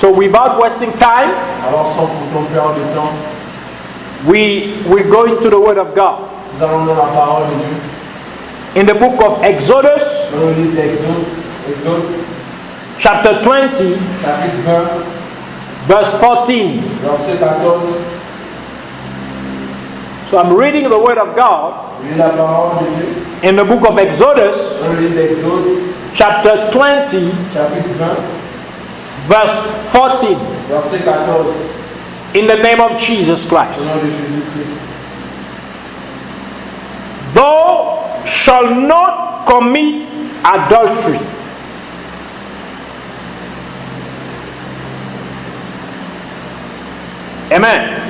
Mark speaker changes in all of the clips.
Speaker 1: So without wasting time,
Speaker 2: Alors sans pourtant perdre de temps,
Speaker 1: we go into the Word of God.
Speaker 2: nous allons dans la parole de Dieu.
Speaker 1: In the book of Exodus,
Speaker 2: Dans le livre d'Exode,
Speaker 1: chapter 20,
Speaker 2: chapitre 20,
Speaker 1: verse 14.
Speaker 2: verset 14,
Speaker 1: So I'm reading the Word of God
Speaker 2: lit la parole de Dieu.
Speaker 1: in the book of Exodus,
Speaker 2: Dans le livre d'Exode,
Speaker 1: chapter 20,
Speaker 2: chapitre 20,
Speaker 1: verse 14.
Speaker 2: verset 14,
Speaker 1: In the name of Jesus Christ.
Speaker 2: au nom de Jésus-Christ.
Speaker 1: Thou shalt not commit adultery. Amen.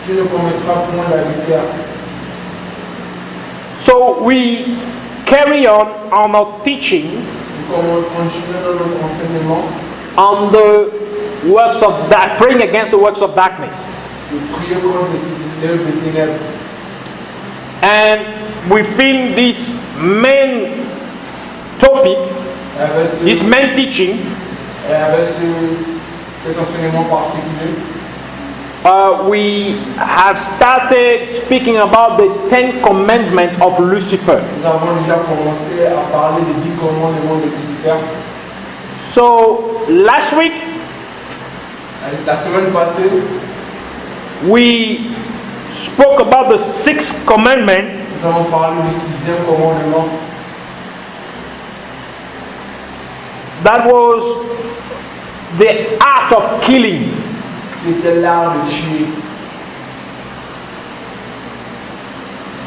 Speaker 2: Tu ne commettras point l'adultère.
Speaker 1: So we carry on our teaching
Speaker 2: Nous continuons dans notre enseignement
Speaker 1: on the works of that, praying against the works of darkness.
Speaker 2: de prier contre les œuvres des ténèbres.
Speaker 1: And we feel this main topic,
Speaker 2: Avec
Speaker 1: this main teaching,
Speaker 2: cet enseignement particulier,
Speaker 1: we have started speaking about the 10 commandments of Lucifer.
Speaker 2: nous avons déjà commencé à parler des 10 commandements de Lucifer.
Speaker 1: So last week
Speaker 2: La semaine passée,
Speaker 1: we spoke about the 6th commandment,
Speaker 2: nous avons parlé du 6e commandement.
Speaker 1: that was the act of killing.
Speaker 2: Qui était l'art de tuer.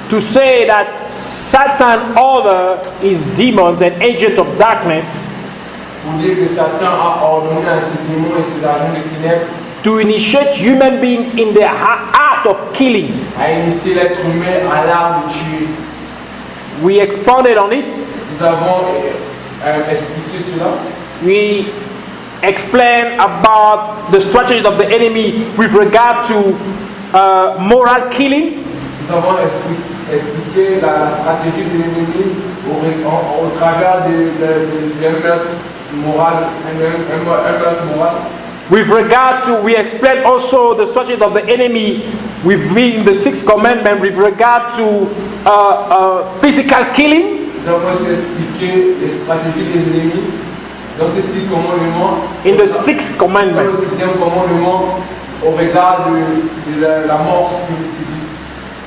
Speaker 1: To say that Satan other is demons and agent of darkness
Speaker 2: Pour dire que Satan a ordonné à ses démons et ses agents de ténèbres
Speaker 1: to initiate human beings in the act of killing.
Speaker 2: à initier l'être humain à l'art de tuer.
Speaker 1: We expounded on it.
Speaker 2: Nous avons expliqué cela.
Speaker 1: We explained about the strategy of the enemy with regard to moral killing.
Speaker 2: Nous avons expliqué la stratégie de l'ennemi au travers d'un meurtre moral, un meurtre moral.
Speaker 1: With regard to, we explained also the strategy of the enemy within the 6th commandment with regard to physical killing.
Speaker 2: Nous avons aussi expliqué les stratégies des ennemis dans ces 6 commandements.
Speaker 1: In the 6th
Speaker 2: Dans
Speaker 1: commandment.
Speaker 2: le 6e commandement, au regard de la mort physique.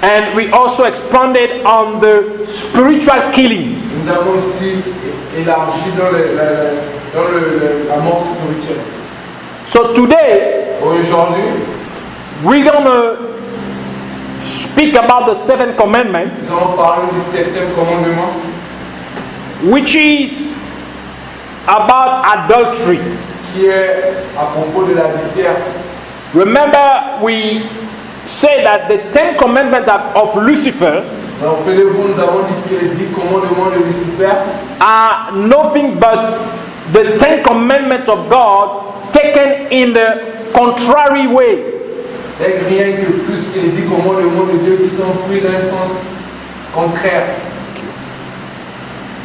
Speaker 1: And we also expanded on the spiritual killing.
Speaker 2: Nous avons aussi élargi dans la mort spirituelle.
Speaker 1: So today,
Speaker 2: Aujourd'hui,
Speaker 1: we're going to speak about the 7th commandment,
Speaker 2: nous allons parler du 7e commandement,
Speaker 1: which is about adultery.
Speaker 2: qui est à propos de l'adultère.
Speaker 1: Remember, we said that the 10 commandments of Lucifer
Speaker 2: Alors, rappelez-vous, nous avons dit que les 10 commandements de Lucifer
Speaker 1: are nothing but the 10 commandments of God taken in the contrary way.
Speaker 2: n'est rien que plus que les 10 commandements de Dieu qui sont pris dans un sens contraire.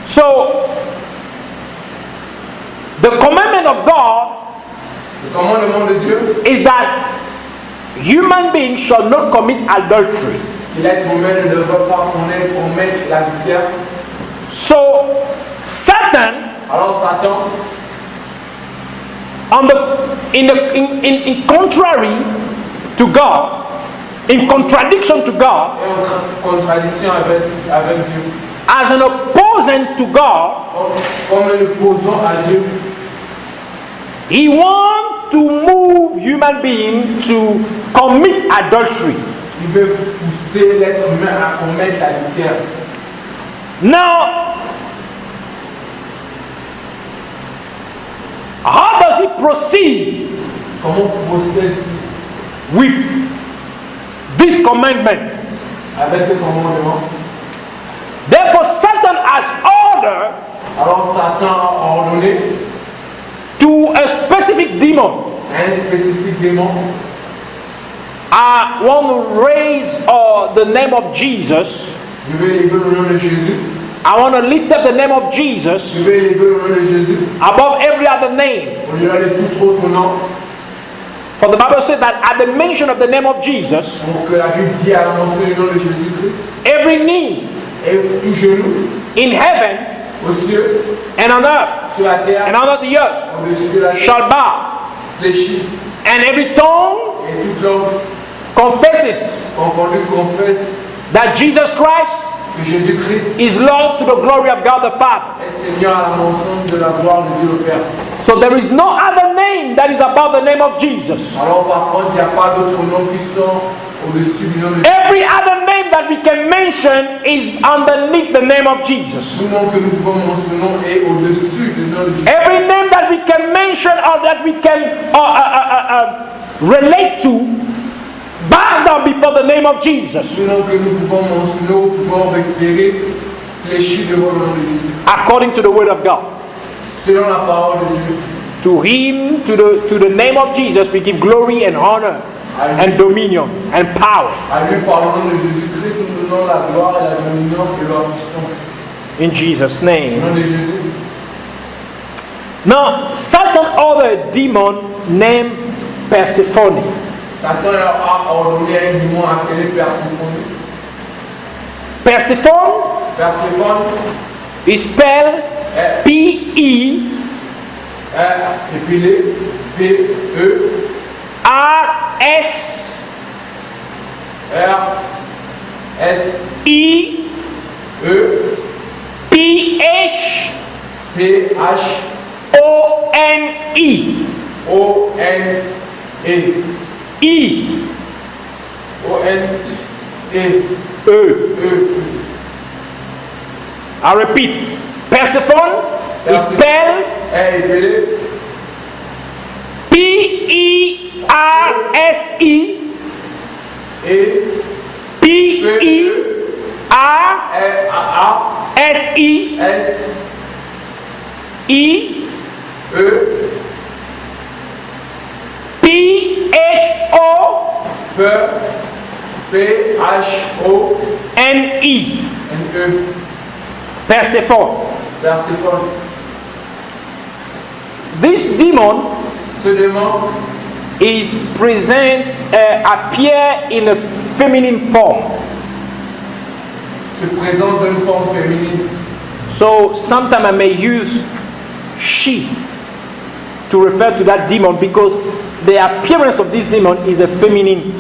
Speaker 1: So, the commandment of God
Speaker 2: Le commandement de Dieu,
Speaker 1: is that human beings shall not commit adultery.
Speaker 2: que l'être humain ne devrait pas commettre l'adultère.
Speaker 1: So, Satan,
Speaker 2: Alors Satan,
Speaker 1: in contrary to God, in contradiction to God,
Speaker 2: est en contradiction avec Dieu.
Speaker 1: as an opposing to God,
Speaker 2: Comme le posons à Dieu,
Speaker 1: he wants to move human beings to commit adultery.
Speaker 2: il veut pousser l'être humain à commettre l'adultère.
Speaker 1: Now, how does he proceed
Speaker 2: Comment procède
Speaker 1: with this commandment?
Speaker 2: avec ce commandement?
Speaker 1: Therefore, Satan has ordered
Speaker 2: Alors Satan a ordonné
Speaker 1: to a specific demon.
Speaker 2: à un spécifique démon.
Speaker 1: I want to raise the name of Jesus.
Speaker 2: Je vais élever le nom de Jésus.
Speaker 1: I want to lift up the name of Jesus
Speaker 2: Je vais élever le nom de Jésus
Speaker 1: above every other name.
Speaker 2: au lieu de tout autre nom.
Speaker 1: For the Bible says that at the mention of the name of Jesus,
Speaker 2: Pour que la Bible dit à annoncer le nom de Jésus-Christ.
Speaker 1: every knee
Speaker 2: Et tout genou
Speaker 1: in heaven
Speaker 2: aux cieux,
Speaker 1: and on earth
Speaker 2: sur la terre,
Speaker 1: and under the earth
Speaker 2: au-dessus de la terre,
Speaker 1: shall bow,
Speaker 2: fléchit.
Speaker 1: and every tongue
Speaker 2: Et toute langue
Speaker 1: confesses
Speaker 2: confondue confesse
Speaker 1: that Jesus Christ
Speaker 2: que Jésus-Christ
Speaker 1: is Lord to the glory of God the Father.
Speaker 2: est Seigneur à la mention de la gloire de Dieu le Père.
Speaker 1: So there is no other name that is above the name of Jesus.
Speaker 2: Alors par contre, il n'y a pas d'autres noms qui sont au-dessus du nom de Jésus.
Speaker 1: Every other name that we can mention is underneath the name of Jesus.
Speaker 2: Tout nom que nous pouvons mentionner est au-dessus du nom de Jésus.
Speaker 1: Every name that we can mention or that we can relate to bow down before the name of Jesus.
Speaker 2: Tout nom que nous pouvons mentionner, nous pouvons référer, fléchir devant le nom de Jésus.
Speaker 1: According to the word of God.
Speaker 2: Selon la parole de Dieu.
Speaker 1: To him, to the name of Jesus, we give glory and honor and dominion and power.
Speaker 2: À lui, par le nom de Jésus-Christ, nous donnons la gloire et la dominion et la puissance.
Speaker 1: In Jesus'
Speaker 2: Au
Speaker 1: name.
Speaker 2: nom de Jésus.
Speaker 1: Now, certain other demon named Persephone.
Speaker 2: Satan a ordonné à un démon appelé Perséphone.
Speaker 1: Persephone
Speaker 2: Perséphone
Speaker 1: is spelled
Speaker 2: est
Speaker 1: P-E
Speaker 2: épilé, P-E,
Speaker 1: R-S
Speaker 2: R-S,
Speaker 1: E
Speaker 2: E,
Speaker 1: P-H
Speaker 2: P-H,
Speaker 1: O-N-E.
Speaker 2: O-N-E,
Speaker 1: E.
Speaker 2: O-N-E,
Speaker 1: E.
Speaker 2: E,
Speaker 1: I repeat. Persephone is spelled
Speaker 2: est épilé,
Speaker 1: P-E-R-S-E
Speaker 2: E,
Speaker 1: P-E-R-S-E
Speaker 2: S,
Speaker 1: E
Speaker 2: E,
Speaker 1: P-H-O
Speaker 2: P-H-O-N-E,
Speaker 1: N-E. Persephone.
Speaker 2: Perséphone.
Speaker 1: This demon
Speaker 2: Ce démon
Speaker 1: is appear in a feminine form.
Speaker 2: se présente d'une forme féminine.
Speaker 1: So sometimes I may use she to refer to that demon because the appearance of this demon is a feminine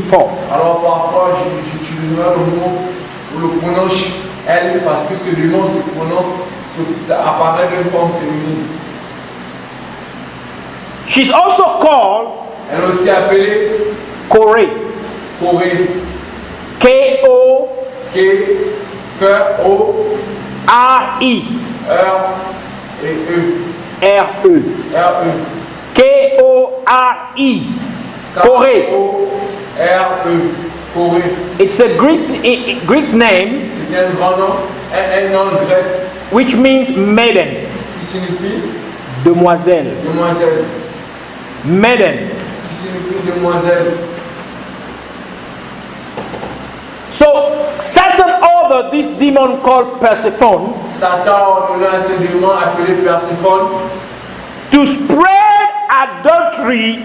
Speaker 1: form.
Speaker 2: Alors parfois j'utiliserai le mot ou le pronom elle parce que ce démon ça apparaît d'une forme féminine.
Speaker 1: She's also called
Speaker 2: Elle est aussi appelée
Speaker 1: Corée.
Speaker 2: Corée.
Speaker 1: K-O-R-E.
Speaker 2: K-O-R-E.
Speaker 1: R-E.
Speaker 2: R-E.
Speaker 1: K-O-R-E. Corée.
Speaker 2: K-O-R-E. Corée.
Speaker 1: It's a Greek name
Speaker 2: C'est un grand nom, un nom grec
Speaker 1: which means maiden,
Speaker 2: qui signifie
Speaker 1: demoiselle.
Speaker 2: demoiselle.
Speaker 1: Maiden.
Speaker 2: Qui signifie demoiselle.
Speaker 1: So Satan ordered this demon called Persephone
Speaker 2: Satan a ordonné à ce démon appelé Perséphone
Speaker 1: to spread adultery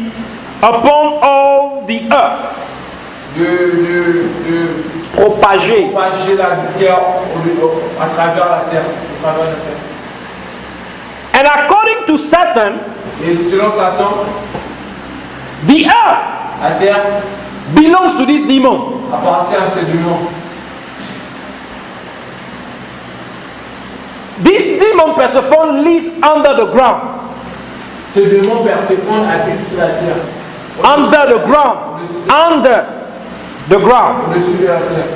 Speaker 1: upon all the earth.
Speaker 2: de
Speaker 1: Propager.
Speaker 2: propager la terre à travers la terre. À travers la terre.
Speaker 1: And according to Satan,
Speaker 2: Et selon Satan,
Speaker 1: the earth
Speaker 2: la terre
Speaker 1: belongs to this demon.
Speaker 2: appartient à ce démon.
Speaker 1: This demon Persephone lives under the ground.
Speaker 2: Ce démon Perséphone habite sur la terre.
Speaker 1: Under the ground. Under the ground.
Speaker 2: Au-dessus de la terre.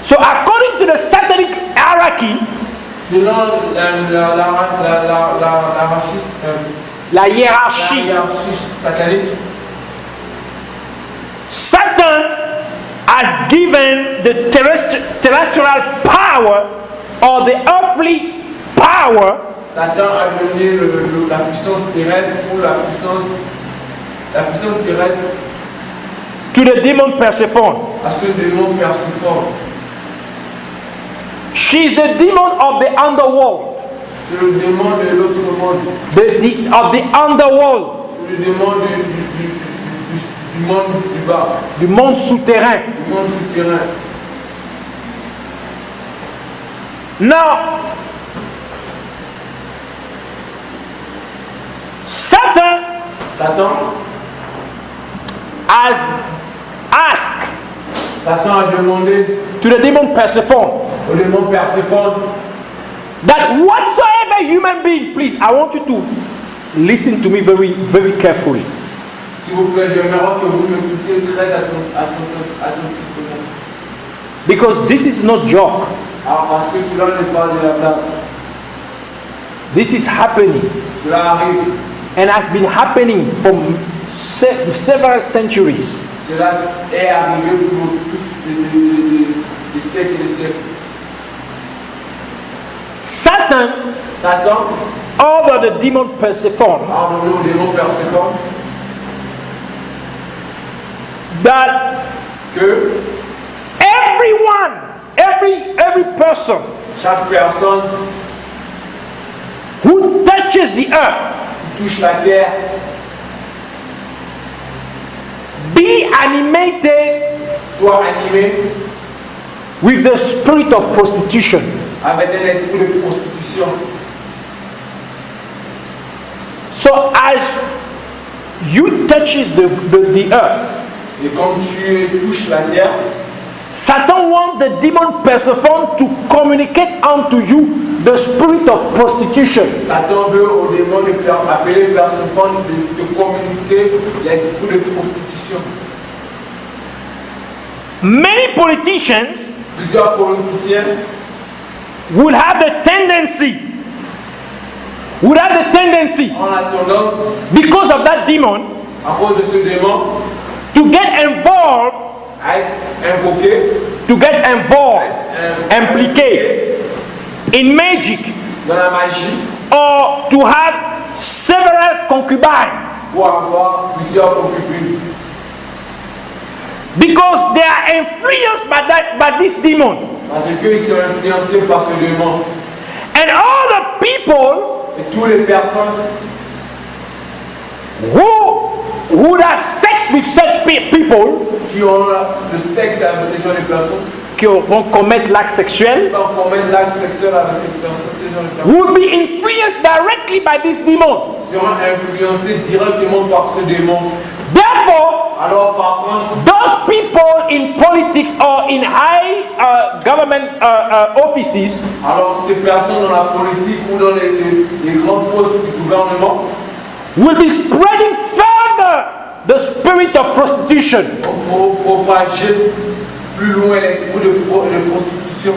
Speaker 1: So according to the satanic hierarchy,
Speaker 2: Selon
Speaker 1: la hiérarchie,
Speaker 2: satanique,
Speaker 1: Satan has given the terrestrial power or the earthly power
Speaker 2: Satan a donné la puissance terrestre ou la puissance terrestre
Speaker 1: to the demon Persephone.
Speaker 2: à ce démon Perséphone.
Speaker 1: She's the demon of the underworld.
Speaker 2: C'est le démon de l'autre monde.
Speaker 1: Of the underworld.
Speaker 2: Le démon du monde du bas.
Speaker 1: Du monde souterrain.
Speaker 2: Du monde souterrain.
Speaker 1: Now, Satan has asked
Speaker 2: Satan a demandé
Speaker 1: to the demon Persephone
Speaker 2: au démon Perséphone
Speaker 1: that whatsoever human being, please, I want you to listen to me very, very carefully.
Speaker 2: S'il vous plaît, j'aimerais que vous m'écoutiez très attentivement.
Speaker 1: Because this is not joke.
Speaker 2: Parce que cela n'est pas de la blague.
Speaker 1: This is happening.
Speaker 2: Cela arrive.
Speaker 1: And has been happening for several centuries.
Speaker 2: Cela est arrivé pour des siècles et des siècles.
Speaker 1: Satan, over the demon Persephone, that everyone, every person,
Speaker 2: chaque personne
Speaker 1: who touches the earth,
Speaker 2: touche la terre,
Speaker 1: be animated,
Speaker 2: soit animé
Speaker 1: with the spirit of prostitution.
Speaker 2: Avec un esprit de prostitution.
Speaker 1: So as you touches the earth,
Speaker 2: et comme tu touches la terre,
Speaker 1: Satan wants the demon Persephone to communicate unto you the spirit of prostitution.
Speaker 2: Satan veut au démon appeler Perséphone de communiquer l'esprit de prostitution.
Speaker 1: Many politicians
Speaker 2: Plusieurs politiciens
Speaker 1: would have the tendency,
Speaker 2: on a tendance,
Speaker 1: because of that demon,
Speaker 2: à cause de ce démon,
Speaker 1: to get involved,
Speaker 2: à être invoqué,
Speaker 1: impliqué in magic,
Speaker 2: dans la magie,
Speaker 1: or to have several concubines,
Speaker 2: pour avoir plusieurs concubines.
Speaker 1: Because they are influenced by this demon.
Speaker 2: Parce qu'ils sont influencés par ce démon.
Speaker 1: And all the people
Speaker 2: et toutes les personnes
Speaker 1: who would have sex with such people,
Speaker 2: qui ont le sexe avec ces genres de personnes,
Speaker 1: qui vont commettre l'acte sexuel, would be influenced directly by this demon.
Speaker 2: Seront influencés directement par ce démon.
Speaker 1: Therefore,
Speaker 2: alors par contre,
Speaker 1: those people in politics or in high government offices,
Speaker 2: alors ces personnes dans la politique ou dans les grands postes du gouvernement,
Speaker 1: will be spreading further the spirit of prostitution.
Speaker 2: Pour propager plus loin l'esprit de prostitution.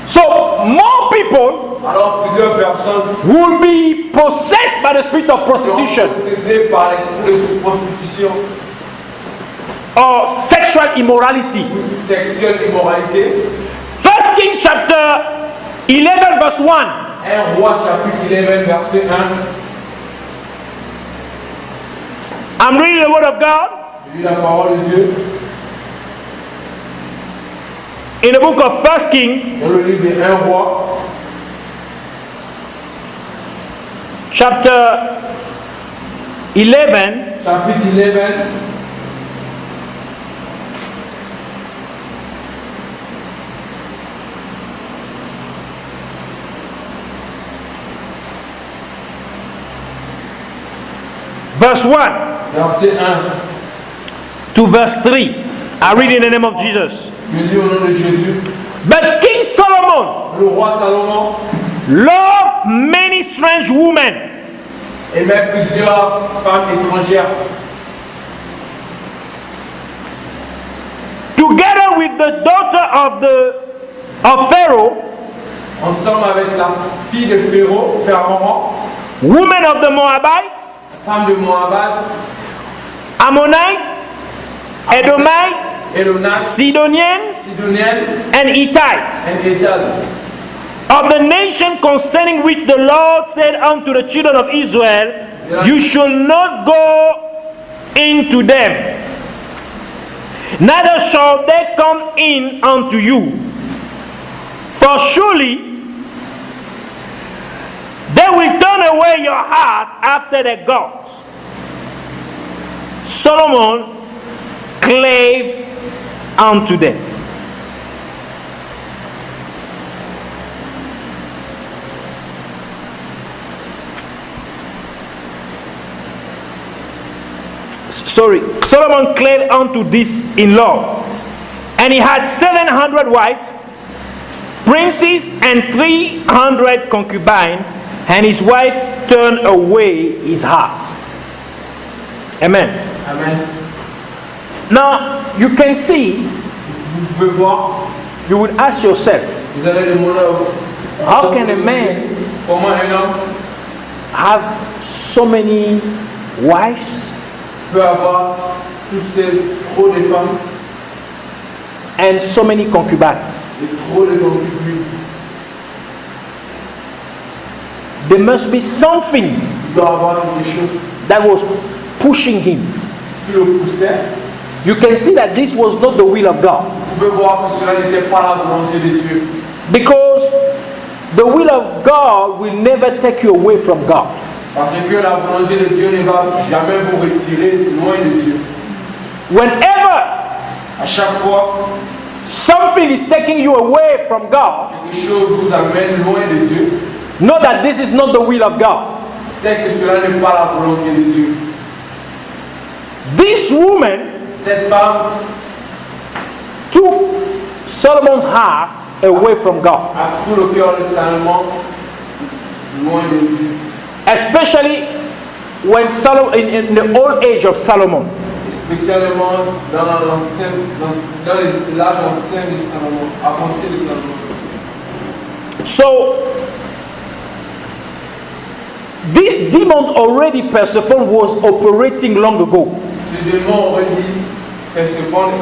Speaker 1: So more people
Speaker 2: alors plusieurs personnes
Speaker 1: will be possessed by the spirit of prostitution
Speaker 2: possédées par l'esprit de prostitution
Speaker 1: or sexual immorality.
Speaker 2: Ou sexuelle immoralité.
Speaker 1: 1 Kings chapter 11 verse 1.
Speaker 2: 1 Roi chapitre 11 verset 1.
Speaker 1: I'm reading the word of God.
Speaker 2: Je lis la parole de Dieu.
Speaker 1: In the book of 1 Kings,
Speaker 2: dans le livre de 1 Roi,
Speaker 1: chapter 11,
Speaker 2: chapitre 11,
Speaker 1: verse 1
Speaker 2: verset 1
Speaker 1: to verse 3. I read in the name of Jesus.
Speaker 2: Je lis au nom de Jésus.
Speaker 1: But King Solomon,
Speaker 2: le roi Salomon,
Speaker 1: loved many strange women,
Speaker 2: aimait plusieurs femmes étrangères,
Speaker 1: together with the daughter of Pharaoh,
Speaker 2: ensemble avec la fille de Pharaon,
Speaker 1: women of the Moabites,
Speaker 2: femme de Moabit,
Speaker 1: Ammonites, Edomites,
Speaker 2: Sidonienne,
Speaker 1: and Hittites, of the nation concerning which the Lord said unto the children of Israel, you shall not go into them, neither shall they come in unto you. For surely they will turn away your heart after their gods. Solomon clave unto them. Solomon clave unto this in love. And he had 700 wives, princes, and 300 concubines, and his wife turned away his heart. Amen.
Speaker 2: Amen.
Speaker 1: Now, you can see,
Speaker 2: Vous pouvez voir,
Speaker 1: you would ask yourself,
Speaker 2: vous allez demander
Speaker 1: how can a man
Speaker 2: comment un homme
Speaker 1: have so many wives
Speaker 2: peut avoir trop de femmes
Speaker 1: and so many concubines?
Speaker 2: et trop de concubines?
Speaker 1: There must be something
Speaker 2: Il doit avoir quelque chose
Speaker 1: that was pushing him.
Speaker 2: qui le poussait.
Speaker 1: You can see that this was not the will of God.
Speaker 2: Vous pouvez voir que cela n'était pas la volonté de Dieu.
Speaker 1: Because the will of God will never take you away from God.
Speaker 2: Parce que la volonté de Dieu ne va jamais vous retirer loin de Dieu.
Speaker 1: Whenever
Speaker 2: À chaque fois,
Speaker 1: something is taking you away from God,
Speaker 2: quelque chose vous amène loin de Dieu,
Speaker 1: know that this is not the will of God.
Speaker 2: c'est que cela n'est pas la volonté de Dieu.
Speaker 1: This woman
Speaker 2: Cette femme
Speaker 1: took Solomon's heart away from God,
Speaker 2: a pris le cœur de Salomon loin de Dieu.
Speaker 1: especially when in the old age of Solomon.
Speaker 2: Spécialement dans l'âge ancien de Salomon, avancé de Salomon.
Speaker 1: So this demon already Persephone was operating long ago.
Speaker 2: Ce démon aurait dit Perséphone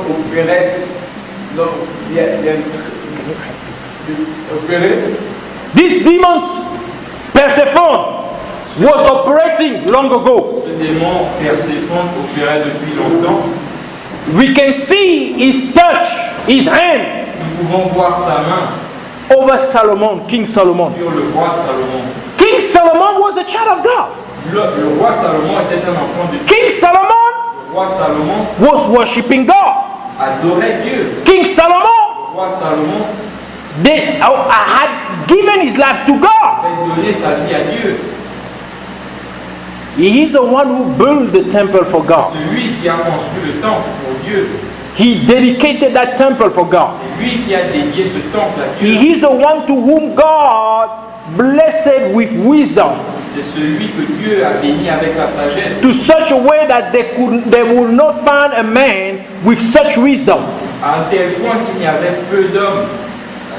Speaker 2: opérait
Speaker 1: This demon's Persephone was operating long ago.
Speaker 3: Ce démon Perséphone opérait depuis longtemps.
Speaker 1: We can see his touch, his hand
Speaker 3: Nous pouvons voir sa main
Speaker 1: over Solomon, King Solomon.
Speaker 3: sur le roi Salomon.
Speaker 1: King Solomon was a child of God.
Speaker 3: Le roi Salomon était un enfant de Dieu.
Speaker 1: King Solomon
Speaker 3: Le roi Salomon
Speaker 1: was worshiping God.
Speaker 3: adorait Dieu.
Speaker 1: King Solomon
Speaker 3: Le roi Salomon
Speaker 1: had given his life to God.
Speaker 3: avait donné sa vie à Dieu.
Speaker 1: He is the one who built the temple for God.
Speaker 3: Celui qui a construit le temple pour Dieu.
Speaker 1: He dedicated that temple for God.
Speaker 3: C'est lui qui a dédié ce temple à Dieu.
Speaker 1: He is the one to whom God blessed with wisdom,
Speaker 3: C'est celui que Dieu a béni avec la sagesse.
Speaker 1: to such a way that they would not find a man with such wisdom.
Speaker 3: À un tel point qu'il n'y avait peu d'hommes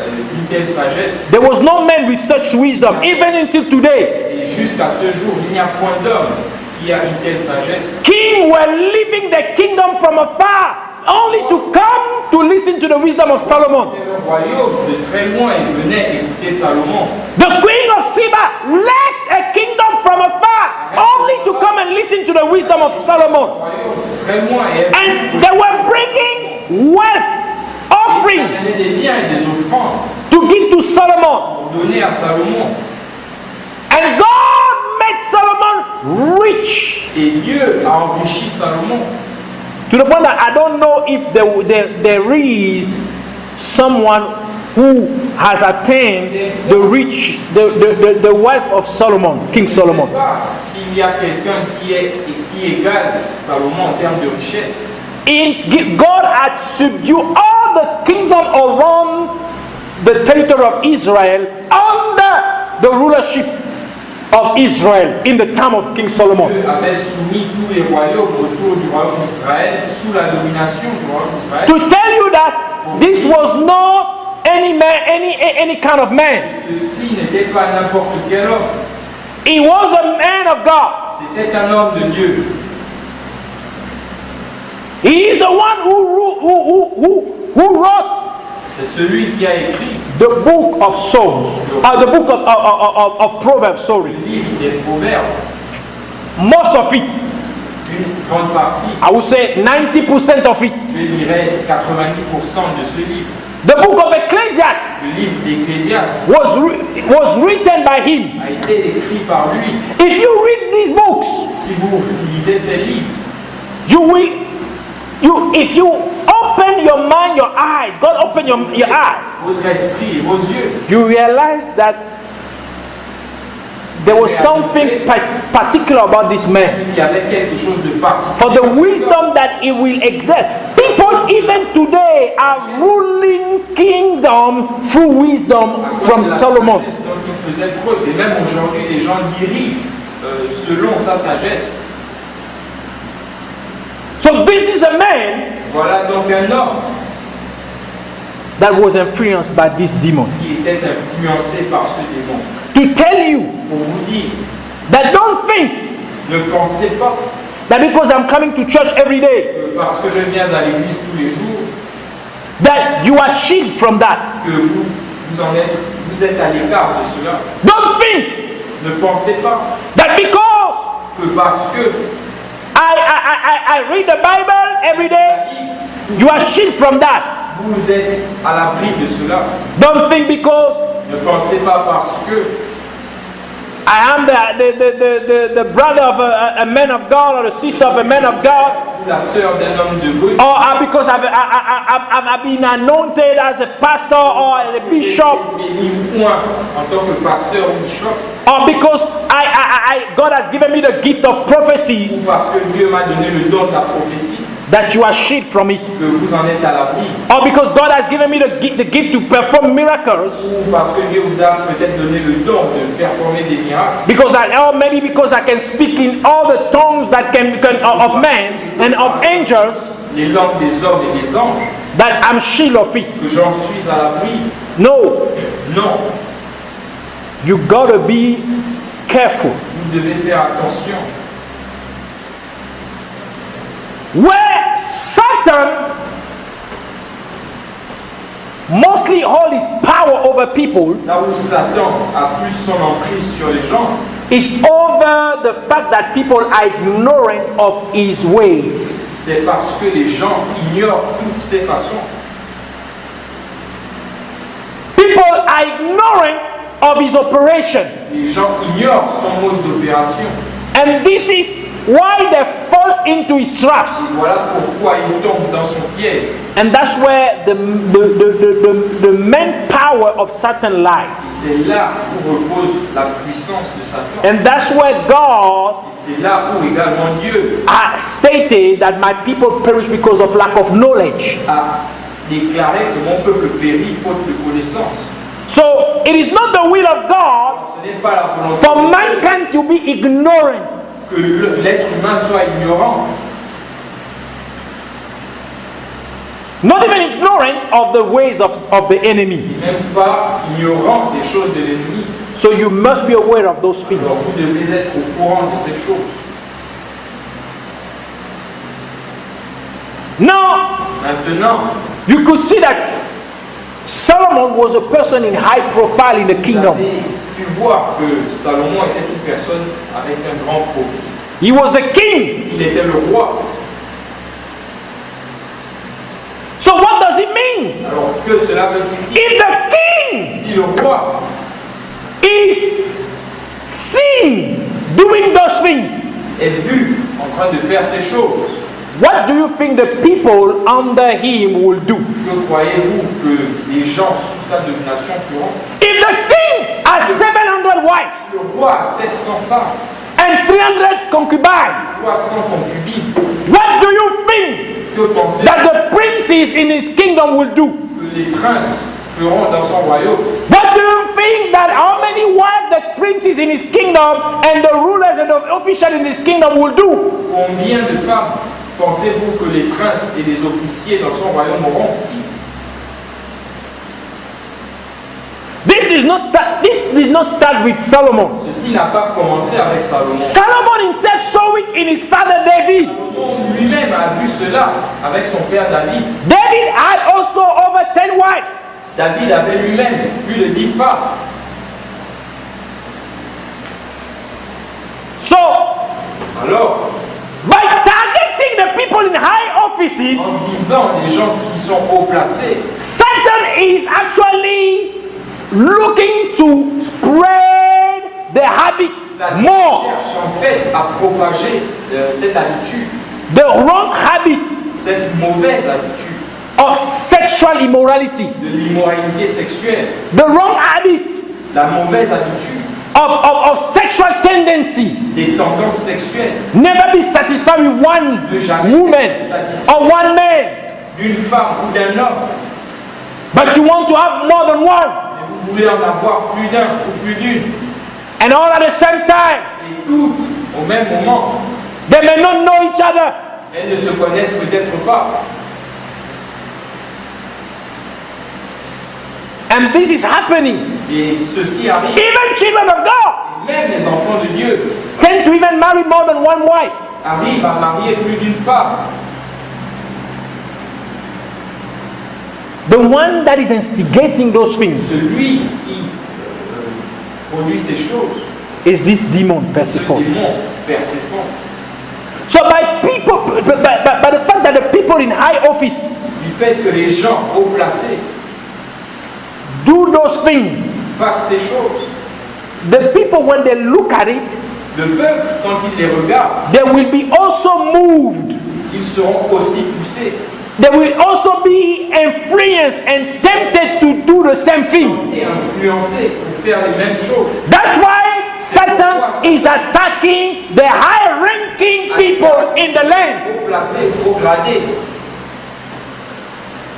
Speaker 3: d'une telle sagesse.
Speaker 1: There was no man with such wisdom, even until today.
Speaker 3: Et jusqu'à ce jour, il n'y a point d'homme qui a une telle sagesse.
Speaker 1: Kings were leaving the kingdom from afar, only to come to listen to the wisdom of Solomon.
Speaker 3: Le royaume de très loin, il venait écouter Salomon.
Speaker 1: The queen of Sheba left a kingdom from afar, only to come and listen to the wisdom of
Speaker 3: Le
Speaker 1: Solomon.
Speaker 3: royaume de très loin et
Speaker 1: And they were bringing wealth, offering
Speaker 3: il donnait des biens et des offrandes
Speaker 1: to give to Solomon.
Speaker 3: pour donner à Salomon.
Speaker 1: And God made Solomon rich,
Speaker 3: Et Dieu a enrichi Salomon.
Speaker 1: to the point that I don't know if there is someone who has attained the wealth of Solomon, King
Speaker 3: Je ne sais
Speaker 1: Solomon.
Speaker 3: pas s'il y a quelqu'un qui égale Salomon en termes de richesse.
Speaker 1: God had subdued all the kingdom around the territory of Israel under the rulership of Israel in the time of King Solomon.
Speaker 3: Dieu avait soumis tous les royaumes autour du royaume d'Israël sous la domination du royaume d'Israël.
Speaker 1: To tell you that this was not any man, any kind of man.
Speaker 3: Ceci n'était pas n'importe quel homme.
Speaker 1: He was a man of God.
Speaker 3: C'était un homme de Dieu.
Speaker 1: He is the one who wrote
Speaker 3: C'est celui qui a écrit
Speaker 1: the book of Psalms, the book of Proverbs. Sorry,
Speaker 3: le livre des Proverbes.
Speaker 1: most of it.
Speaker 3: Une grande partie,
Speaker 1: I would say 90% of it.
Speaker 3: je dirais 90% de ce livre.
Speaker 1: The book of Ecclesiastes
Speaker 3: Le livre d'Ecclésiaste
Speaker 1: was written by him.
Speaker 3: a été écrit par lui.
Speaker 1: If you read these books,
Speaker 3: Si vous lisez ces livres,
Speaker 1: if you open your mind, your eyes, God open your eyes,
Speaker 3: votre esprit et vos yeux,
Speaker 1: you realize that there was something particular about this man.
Speaker 3: il y avait quelque chose de particulier.
Speaker 1: For the wisdom that he will exert. People even today are ruling kingdom through wisdom from
Speaker 3: La
Speaker 1: Solomon.
Speaker 3: sagesse dont il faisait preuve. Et même aujourd'hui, les gens dirigent selon sa sagesse.
Speaker 1: So this is a man
Speaker 3: Voilà donc un homme
Speaker 1: that was influenced by this demon.
Speaker 3: qui était influencé par ce démon.
Speaker 1: To tell you
Speaker 3: Pour vous dire,
Speaker 1: that don't think
Speaker 3: ne pensez pas
Speaker 1: that because I'm coming to church every day,
Speaker 3: que parce que je viens à l'église tous les jours,
Speaker 1: that you are shielded from that.
Speaker 3: que vous êtes à l'écart de cela.
Speaker 1: Don't think
Speaker 3: Ne pensez pas
Speaker 1: that because
Speaker 3: que parce que
Speaker 1: I read the Bible every day, you are shielded from that.
Speaker 3: vous êtes à l'abri de cela.
Speaker 1: Don't think because
Speaker 3: Ne pensez pas parce que
Speaker 1: I am the brother of a man of God or the sister of a man of God,
Speaker 3: la sœur d'un homme de Dieu,
Speaker 1: or because I've been anointed as a pastor or as a bishop,
Speaker 3: béni en tant que pasteur ou bishop,
Speaker 1: or because God has given me the gift of prophecies,
Speaker 3: ou parce que Dieu m'a donné le don de la prophétie,
Speaker 1: that you are shielded from it,
Speaker 3: que vous en êtes à l'abri,
Speaker 1: or because God has given me the gift to perform miracles,
Speaker 3: ou parce que Dieu vous a peut-être donné le don de performer des miracles,
Speaker 1: or maybe because I can speak in all the tongues that can of men and of angels,
Speaker 3: les langues des hommes et des anges,
Speaker 1: that I'm shielded of it.
Speaker 3: que j'en suis à l'abri.
Speaker 1: No,
Speaker 3: Non,
Speaker 1: you gotta be careful.
Speaker 3: vous devez faire attention.
Speaker 1: Where Satan mostly holds his power over people
Speaker 3: Là où Satan a plus son emprise sur les gens,
Speaker 1: is over the fact that people are ignorant of his ways.
Speaker 3: c'est parce que les gens ignorent toutes ces façons.
Speaker 1: People are ignorant of his operation.
Speaker 3: Les gens ignorent son mode d'opération.
Speaker 1: And this is why they fall into his traps.
Speaker 3: Et voilà pourquoi ils tombent dans son piège.
Speaker 1: And that's where the main power of Satan lies.
Speaker 3: C'est là où repose la puissance de Satan.
Speaker 1: And that's where God
Speaker 3: Et c'est là où également Dieu
Speaker 1: has stated that my people perish because of lack of knowledge.
Speaker 3: a déclaré que mon peuple périt faute de connaissance.
Speaker 1: So it is not the will of God
Speaker 3: Ce n'est pas la volonté
Speaker 1: for
Speaker 3: de Dieu
Speaker 1: mankind to be ignorant.
Speaker 3: que l'être humain soit ignorant,
Speaker 1: Not even ignorant of the ways of the enemy.
Speaker 3: même pas ignorant des choses de l'ennemi.
Speaker 1: So you must be aware of those things.
Speaker 3: Alors vous devez être au courant de ces choses.
Speaker 1: Now,
Speaker 3: Maintenant,
Speaker 1: you could see that Solomon was a person in high profile in the
Speaker 3: vous
Speaker 1: kingdom.
Speaker 3: avez pu voir que Salomon était une personne avec un grand profil.
Speaker 1: He was the king.
Speaker 3: Il était le roi.
Speaker 1: So what does it mean?
Speaker 3: Alors que cela veut-il dire?
Speaker 1: If the king
Speaker 3: Si le roi
Speaker 1: is seen doing those things,
Speaker 3: est vu en train de faire ces choses,
Speaker 1: what do you think the people under him will do?
Speaker 3: que croyez-vous que les gens sous sa domination feront?
Speaker 1: If the king has 700 wives
Speaker 3: Le roi a 700 femmes,
Speaker 1: and 300 concubines,
Speaker 3: 300 concubines.
Speaker 1: what do you think
Speaker 3: Que pensez-vous
Speaker 1: that the princes in his kingdom will do?
Speaker 3: que les princes feront dans son royaume?
Speaker 1: What do you think that how many wives the princes in his kingdom and the rulers and the officials in his kingdom will do?
Speaker 3: Combien de femmes pensez-vous que les princes et les officiers dans son royaume auront-ils?
Speaker 1: This did not start with Solomon.
Speaker 3: Ceci n'a pas commencé avec Salomon.
Speaker 1: Solomon himself saw it in his father David.
Speaker 3: Salomon lui-même a vu cela avec son père David.
Speaker 1: David had also over 10 wives.
Speaker 3: David avait lui-même plus de 10 femmes.
Speaker 1: So,
Speaker 3: Alors,
Speaker 1: by targeting the people in high offices,
Speaker 3: en visant les gens qui sont haut placés,
Speaker 1: Satan is actually looking to spread the habit
Speaker 3: Satan
Speaker 1: more.
Speaker 3: cherche en fait à propager cette habitude,
Speaker 1: The wrong habit
Speaker 3: cette mauvaise habitude
Speaker 1: of sexual immorality.
Speaker 3: de l'immoralité sexuelle,
Speaker 1: The wrong habit
Speaker 3: la mauvaise habitude
Speaker 1: of sexual tendencies.
Speaker 3: des tendances sexuelles,
Speaker 1: Never be satisfied with one
Speaker 3: Ne jamais
Speaker 1: woman
Speaker 3: être satisfait.
Speaker 1: or one man,
Speaker 3: d'une femme ou d'un homme,
Speaker 1: but you want to have more than one.
Speaker 3: et vous voulez en avoir plus d'un ou plus d'une,
Speaker 1: And all at the same time,
Speaker 3: et toutes au même moment,
Speaker 1: they may not know each other.
Speaker 3: elles ne se connaissent peut-être pas.
Speaker 1: And this is happening.
Speaker 3: Et ceci arrive,
Speaker 1: Even children of God
Speaker 3: et même les enfants de Dieu
Speaker 1: tend to even marry more than one wife.
Speaker 3: arrivent à marier plus d'une femme.
Speaker 1: The one that is instigating those things
Speaker 3: Celui qui produit ces choses,
Speaker 1: is this demon,
Speaker 3: ce
Speaker 1: Persephone.
Speaker 3: démon Perséphone.
Speaker 1: So by the fact that the people in high office
Speaker 3: Du fait que les gens haut placés
Speaker 1: do those things,
Speaker 3: fassent ces choses,
Speaker 1: the people when they look at it,
Speaker 3: le peuple, quand il les regarde,
Speaker 1: they will be also moved.
Speaker 3: ils seront aussi poussés
Speaker 1: They will also be influenced and tempted to do the same thing.
Speaker 3: et influencés pour faire les mêmes choses.
Speaker 1: That's why Satan is attacking the high-ranking people in the land,
Speaker 3: Haut placés, haut gradés,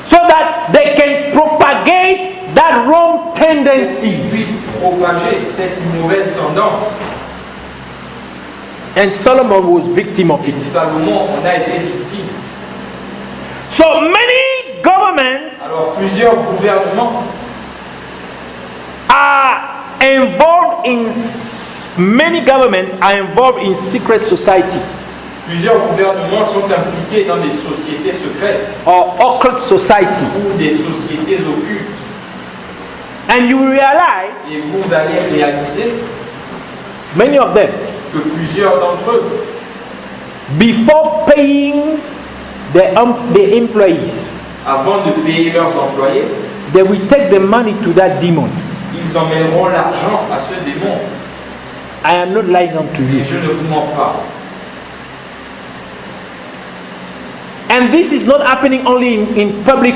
Speaker 1: so that they can propagate that wrong tendency.
Speaker 3: puissent propager cette mauvaise tendance.
Speaker 1: And Solomon was victim of
Speaker 3: Et
Speaker 1: it.
Speaker 3: Salomon en a été victime.
Speaker 1: So many governments
Speaker 3: Alors plusieurs gouvernements
Speaker 1: are involved in secret societies
Speaker 3: Plusieurs gouvernements sont impliqués dans des sociétés secrètes
Speaker 1: or occult society,
Speaker 3: ou des sociétés occultes.
Speaker 1: and you will realize
Speaker 3: Et vous allez réaliser
Speaker 1: many of them,
Speaker 3: que plusieurs d'entre eux,
Speaker 1: before paying the employees,
Speaker 3: avant de payer leurs employés,
Speaker 1: they will take the money to that demon.
Speaker 3: ils emmèneront l'argent à ce démon.
Speaker 1: I am not lying unto
Speaker 3: Et
Speaker 1: you.
Speaker 3: je ne vous mens pas.
Speaker 1: And this is not happening only in public,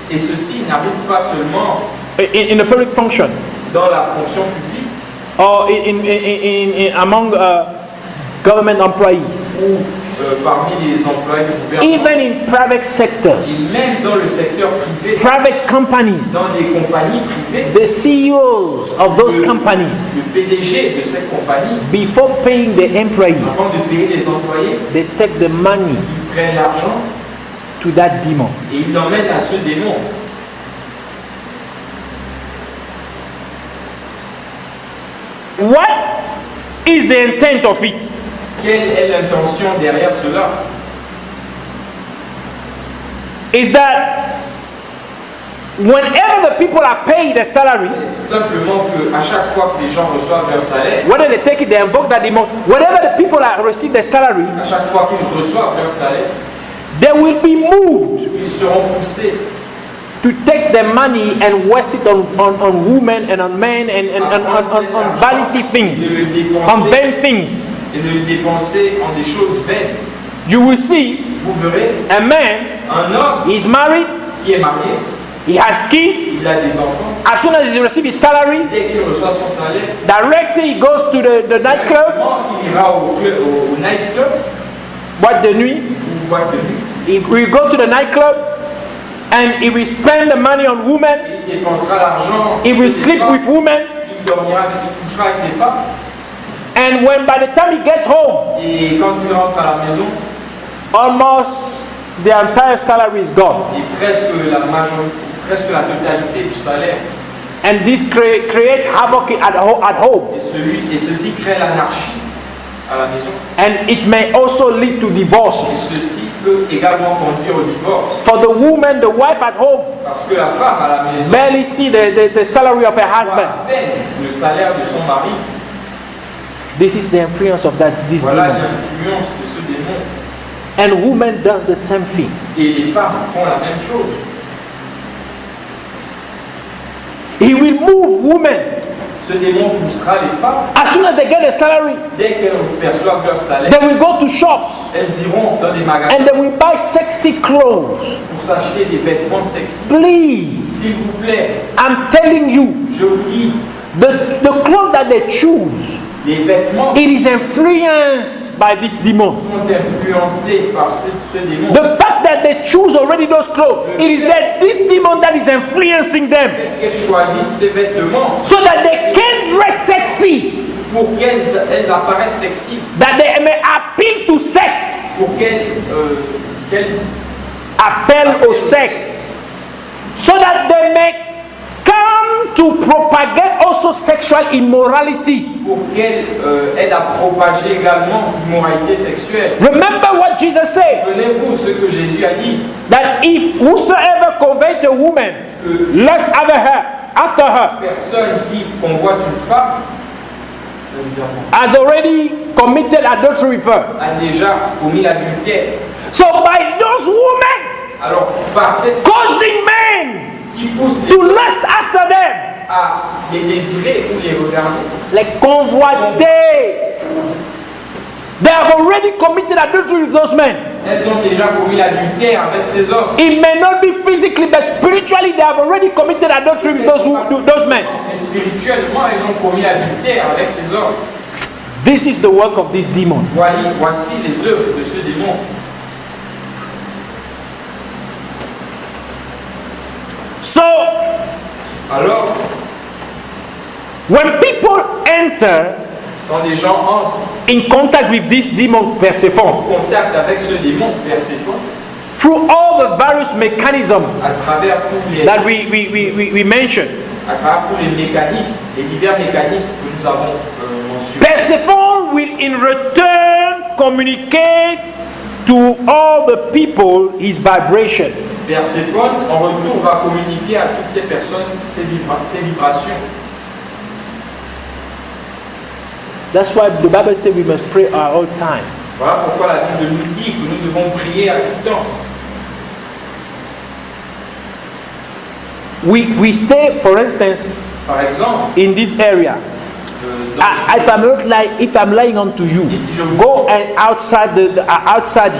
Speaker 3: Et ceci n'arrive pas seulement
Speaker 1: in a public function,
Speaker 3: dans la fonction publique
Speaker 1: or among government employees,
Speaker 3: ou parmi les employés du gouvernement,
Speaker 1: even in private sectors,
Speaker 3: et même dans le secteur privé,
Speaker 1: private companies.
Speaker 3: dans des compagnies privées.
Speaker 1: The CEOs of those companies,
Speaker 3: Le PDG de cette compagnie,
Speaker 1: before paying the employees,
Speaker 3: avant de payer les employés,
Speaker 1: they take the money
Speaker 3: ils prennent l'argent
Speaker 1: to that demon.
Speaker 3: et ils l'emmènent à ce démon.
Speaker 1: What is the intent of it?
Speaker 3: Quelle est l'intention derrière cela?
Speaker 1: Is that whenever the people are paid a salary,
Speaker 3: C'est simplement que à chaque fois que les gens reçoivent leur salaire,
Speaker 1: whether they take it, they invoke that demon. Whenever the people are receive the salary,
Speaker 3: à chaque fois qu'ils reçoivent leur salaire,
Speaker 1: they will be moved
Speaker 3: ils seront poussés
Speaker 1: to take the money and waste it on women and on men and on vanity things, on vain things.
Speaker 3: et de le dépenser en des choses vaines.
Speaker 1: You will see
Speaker 3: Vous verrez
Speaker 1: a man
Speaker 3: un homme
Speaker 1: is married,
Speaker 3: qui est marié,
Speaker 1: he has kids.
Speaker 3: il a des enfants,
Speaker 1: As soon as he receives his salary,
Speaker 3: dès qu'il reçoit son salaire,
Speaker 1: directly he goes to the nightclub,
Speaker 3: directement, il ira au nightclub
Speaker 1: boîte de nuit.
Speaker 3: ou boîte de nuit.
Speaker 1: He will go to the nightclub and he will spend the money on women.
Speaker 3: Il dépensera l'argent,
Speaker 1: He will
Speaker 3: sur des
Speaker 1: sleep
Speaker 3: femmes,
Speaker 1: with women.
Speaker 3: il dormira, il couchera avec des femmes.
Speaker 1: And when by the time he gets home,
Speaker 3: Et quand il rentre à la maison,
Speaker 1: almost the entire salary is gone.
Speaker 3: et presque la totalité du salaire.
Speaker 1: And this creates havoc at home.
Speaker 3: Et ceci crée l'anarchie à la maison.
Speaker 1: And it may also lead to
Speaker 3: Et
Speaker 1: divorces.
Speaker 3: ceci peut également conduire au divorce.
Speaker 1: For the woman, the wife at home
Speaker 3: Parce que la femme à la maison
Speaker 1: barely see the salary of her
Speaker 3: voit
Speaker 1: husband.
Speaker 3: à peine le salaire de son mari.
Speaker 1: This is the influence of this
Speaker 3: Voilà
Speaker 1: demon.
Speaker 3: l'influence de ce démon.
Speaker 1: And woman does the same thing.
Speaker 3: Et les femmes font la même chose.
Speaker 1: He will move women.
Speaker 3: Ce démon poussera les femmes,
Speaker 1: As soon as they get a salary,
Speaker 3: dès qu'elles perçoivent leur salaire,
Speaker 1: they will go to shops
Speaker 3: elles iront dans des magasins
Speaker 1: and they will buy sexy clothes.
Speaker 3: pour s'acheter des vêtements sexy.
Speaker 1: Please,
Speaker 3: S'il vous plaît,
Speaker 1: I'm telling you,
Speaker 3: je vous dis,
Speaker 1: the clothes that they choose,
Speaker 3: les vêtements
Speaker 1: it is influenced by this demon.
Speaker 3: sont influencés par ce démon.
Speaker 1: The fact that they choose already those clothes, it is that this demon that is influencing them
Speaker 3: Qu'elles choisissent ces vêtements
Speaker 1: so that they can dress sexy,
Speaker 3: pour qu'elles apparaissent sexy,
Speaker 1: that they may appeal to sex,
Speaker 3: pour qu'elles
Speaker 1: appel au sex, so that they may come to propagate also sexual immorality.
Speaker 3: pour qu'elles aident à propager également l'immoralité sexuelle.
Speaker 1: Remember what Jesus said,
Speaker 3: Souvenez-vous ce que Jésus a dit,
Speaker 1: that if whosoever convert a woman lust after her
Speaker 3: personne qui convoite une femme
Speaker 1: has already committed adultery with her.
Speaker 3: a déjà commis l'adultère.
Speaker 1: So by those women
Speaker 3: Alors, par cette
Speaker 1: causing men
Speaker 3: qui pousse
Speaker 1: to lust after them,
Speaker 3: à les désirer ou les regarder,
Speaker 1: les convoiter, they have already committed adultery with those men.
Speaker 3: elles ont déjà commis l'adultère avec ces hommes.
Speaker 1: It may not be physically, but spiritually they have already committed adultery with those men.
Speaker 3: Mais spirituellement, elles ont commis l'adultère avec ces hommes.
Speaker 1: This is the work of this demon.
Speaker 3: Voici les œuvres de ce démon.
Speaker 1: So,
Speaker 3: Alors,
Speaker 1: when people enter
Speaker 3: quand des gens entrent
Speaker 1: in contact with this demon Persephone,
Speaker 3: en contact avec ce démon Perséphone,
Speaker 1: through all the various mechanisms
Speaker 3: à travers tous les,
Speaker 1: that we mentioned,
Speaker 3: à travers tous les mécanismes, les divers mécanismes que nous avons mentionnés,
Speaker 1: Persephone will in return communicate to all the people his vibration.
Speaker 3: Perséphone, en retour, va communiquer à toutes ces personnes ces vibrations.
Speaker 1: That's why the Bible says we must pray at all time.
Speaker 3: Voilà pourquoi la Bible nous dit que nous devons prier à tout temps.
Speaker 1: We stay, for instance,
Speaker 3: Par exemple,
Speaker 1: in this area. If I'm lying onto you, go and outside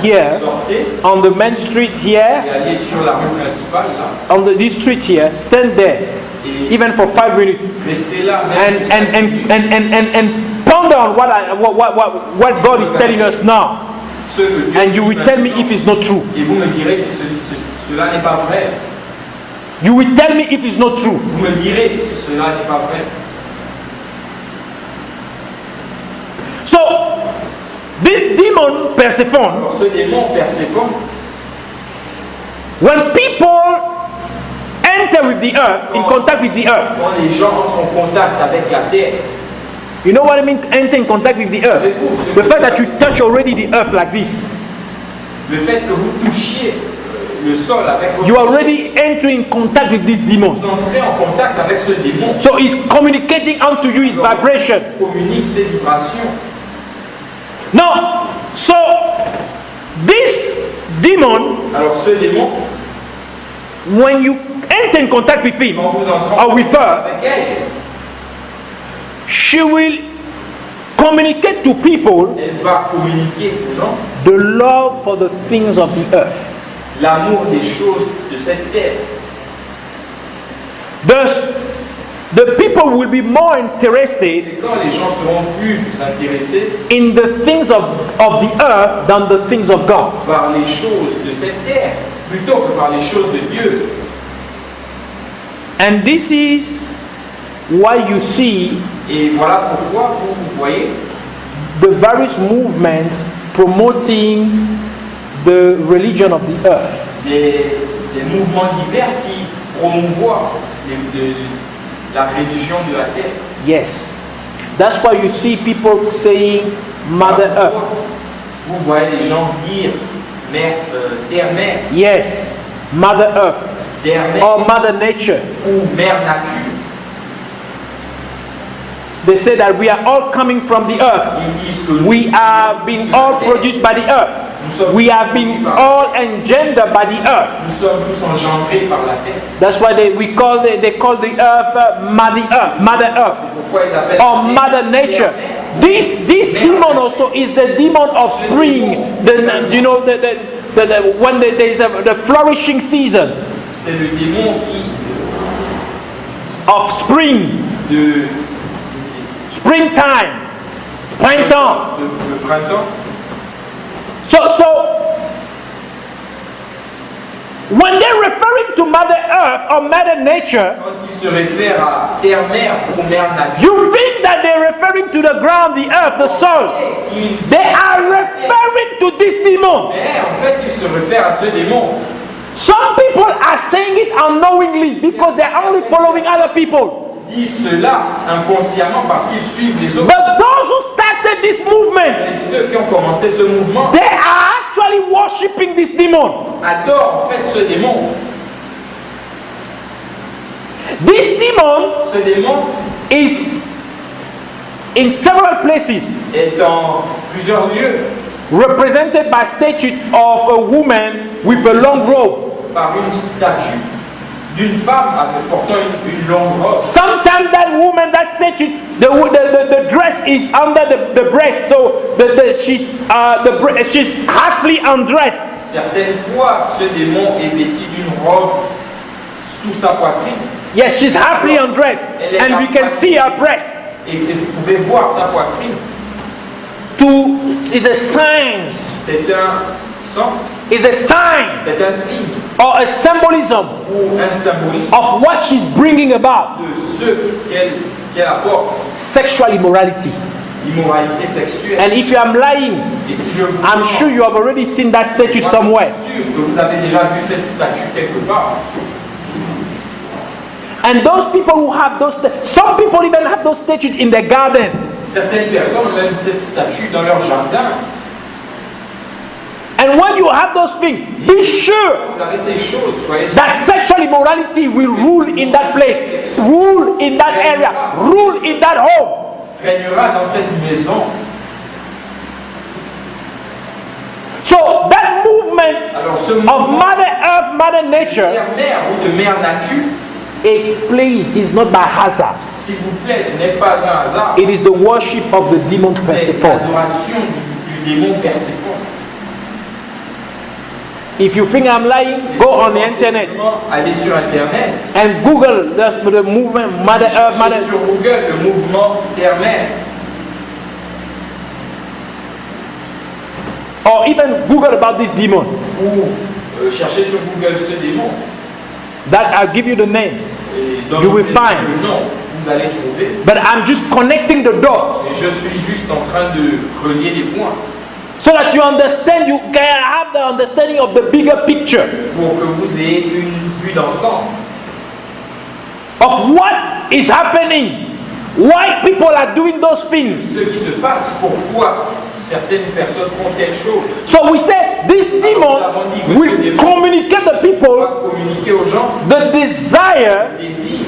Speaker 1: here,
Speaker 3: sortez
Speaker 1: on the main street
Speaker 3: et
Speaker 1: here,
Speaker 3: allez sur la rue principale, là,
Speaker 1: on this street here, stand there,
Speaker 3: et
Speaker 1: even for 5 minutes,
Speaker 3: restez là, même pour 5 minutes.
Speaker 1: and ponder on what God is telling us now,
Speaker 3: Ce que Dieu
Speaker 1: and you
Speaker 3: dit
Speaker 1: will tell me
Speaker 3: maintenant,
Speaker 1: if it's not true.
Speaker 3: et vous me direz si cela n'est pas vrai.
Speaker 1: You will tell me if it's not true.
Speaker 3: Vous me direz si cela n'est pas vrai.
Speaker 1: So, this demon Persephone,
Speaker 3: Alors ce démon Perséphone,
Speaker 1: when people enter with the earth, in contact with the earth,
Speaker 3: quand les gens entrent en contact avec la terre,
Speaker 1: you know what I mean? Enter in contact with the earth. The fact that you touch already the earth like this,
Speaker 3: le fait que vous touchiez le sol avec votre
Speaker 1: you are already entering in contact with this demon.
Speaker 3: vous entrez en contact avec ce démon,
Speaker 1: So he's communicating unto you his vibration.
Speaker 3: communique ses vibrations.
Speaker 1: Now, so this demon,
Speaker 3: Alors ce démon,
Speaker 1: when you enter in contact with him
Speaker 3: quand vous entrez en
Speaker 1: or with
Speaker 3: contact
Speaker 1: her,
Speaker 3: avec elle,
Speaker 1: she will communicate to people
Speaker 3: elle va communiquer aux gens
Speaker 1: the love for the things of the earth.
Speaker 3: l'amour des choses de cette terre.
Speaker 1: Thus, the people will be more interested
Speaker 3: C'est quand les gens seront plus intéressés
Speaker 1: in the things of the earth than the things of God.
Speaker 3: par les choses de cette terre plutôt que par les choses de Dieu.
Speaker 1: And this is why you see
Speaker 3: Et voilà pourquoi vous voyez
Speaker 1: the various movements promoting the religion of the earth.
Speaker 3: des mouvements divers qui promouvoient la religion de la terre.
Speaker 1: Yes. That's why you see people saying Mother
Speaker 3: Voilà
Speaker 1: Earth.
Speaker 3: pourquoi vous voyez les gens dire terre-mère,
Speaker 1: Yes. Mother Earth.
Speaker 3: terre-mère
Speaker 1: Or Mother Nature.
Speaker 3: ou mère nature.
Speaker 1: They say that we are all coming from the earth.
Speaker 3: Ils disent que
Speaker 1: We are being all produced by the earth.
Speaker 3: nous
Speaker 1: We have been all engendered by the earth.
Speaker 3: Nous sommes tous engendrés par la terre.
Speaker 1: That's why they call the earth Mother Earth,
Speaker 3: Pourquoi ils appellent
Speaker 1: or
Speaker 3: la
Speaker 1: Mother
Speaker 3: terre
Speaker 1: Nature.
Speaker 3: mère?
Speaker 1: This demon also is the demon of spring. When there is the flourishing season
Speaker 3: C'est le démon qui
Speaker 1: of spring,
Speaker 3: de
Speaker 1: springtime, printemps.
Speaker 3: le printemps.
Speaker 1: So when they're referring to Mother Earth or Mother Nature,
Speaker 3: Quand il se réfère à terre-mère ou mère nature,
Speaker 1: you think that they're referring to the ground, the earth, the soil. They are referring to this demon.
Speaker 3: mais en fait, il se réfère à ce démon.
Speaker 1: Some people are saying it unknowingly because they're only following other people.
Speaker 3: Disent cela inconsciemment parce qu'ils suivent les autres.
Speaker 1: But those who started this movement,
Speaker 3: Et ceux qui ont commencé ce mouvement
Speaker 1: they are actually worshipping this demon.
Speaker 3: adorent en fait ce démon.
Speaker 1: This demon
Speaker 3: Ce démon
Speaker 1: is in several places
Speaker 3: est dans plusieurs lieux
Speaker 1: represented by statue of a woman with a long robe.
Speaker 3: par une statue d'une femme portant une longue robe.
Speaker 1: Sometimes that woman, that statue, the dress is under the breast, so she's halfly undressed.
Speaker 3: Certaines fois, ce démon est vêtu d'une robe sous sa poitrine.
Speaker 1: Yes, she's halfly undressed, and we can see her breast.
Speaker 3: Et vous pouvez voir sa poitrine.
Speaker 1: Is a sign.
Speaker 3: C'est un sens,
Speaker 1: Is a sign
Speaker 3: c'est un signe
Speaker 1: or a symbolism
Speaker 3: ou un symbolisme
Speaker 1: of what she's bringing about.
Speaker 3: de ce qu'elle apporte,
Speaker 1: Sexual immorality.
Speaker 3: l'immoralité sexuelle.
Speaker 1: And if I'm lying,
Speaker 3: Et si je vous
Speaker 1: I'm
Speaker 3: mens,
Speaker 1: sure you have already seen that statue
Speaker 3: moi,
Speaker 1: somewhere.
Speaker 3: je suis sûr que vous avez déjà vu cette statue quelque part.
Speaker 1: And those people who have some people even have those statues in their garden.
Speaker 3: Certaines personnes ont même cette statue dans leur jardin.
Speaker 1: And when you have those things, be sure
Speaker 3: Vous avez ces choses, soyez sûrs.
Speaker 1: that sexual immorality will rule in that place, rule in that area, rule in that home.
Speaker 3: Régnera dans cette maison.
Speaker 1: So that movement
Speaker 3: Alors ce
Speaker 1: of
Speaker 3: mouvement
Speaker 1: Mother Earth, Mother Nature,
Speaker 3: de mère ou de mère nature,
Speaker 1: please, is not by hazard.
Speaker 3: s'il vous plaît, ce n'est pas un hasard.
Speaker 1: It is the worship of the demon
Speaker 3: C'est
Speaker 1: Persephone.
Speaker 3: l'adoration du démon Perséphone.
Speaker 1: If you think I'm lying,
Speaker 3: Et
Speaker 1: go
Speaker 3: si
Speaker 1: on
Speaker 3: vous
Speaker 1: the
Speaker 3: pensez
Speaker 1: internet
Speaker 3: vraiment, allez sur internet.
Speaker 1: and Google the movement Mother Earth, Mother.
Speaker 3: Cherchez sur Google le mouvement terre-mère.
Speaker 1: Or even Google about this demon.
Speaker 3: Ou cherchez sur Google ce démon.
Speaker 1: That I'll give you the name.
Speaker 3: Et dans
Speaker 1: You will
Speaker 3: le
Speaker 1: find.
Speaker 3: nom, vous allez trouver.
Speaker 1: But I'm just connecting the dots
Speaker 3: Et je suis juste en train de relier les points
Speaker 1: so that you understand, you can have the understanding of the bigger picture
Speaker 3: pour que vous ayez une vue d'ensemble
Speaker 1: of what is happening, why people are doing those things.
Speaker 3: ce qui se passe, pourquoi certaines personnes font telle chose.
Speaker 1: So we say this demon will communicate the
Speaker 3: On
Speaker 1: people
Speaker 3: va communiquer aux gens
Speaker 1: the desire
Speaker 3: le désir,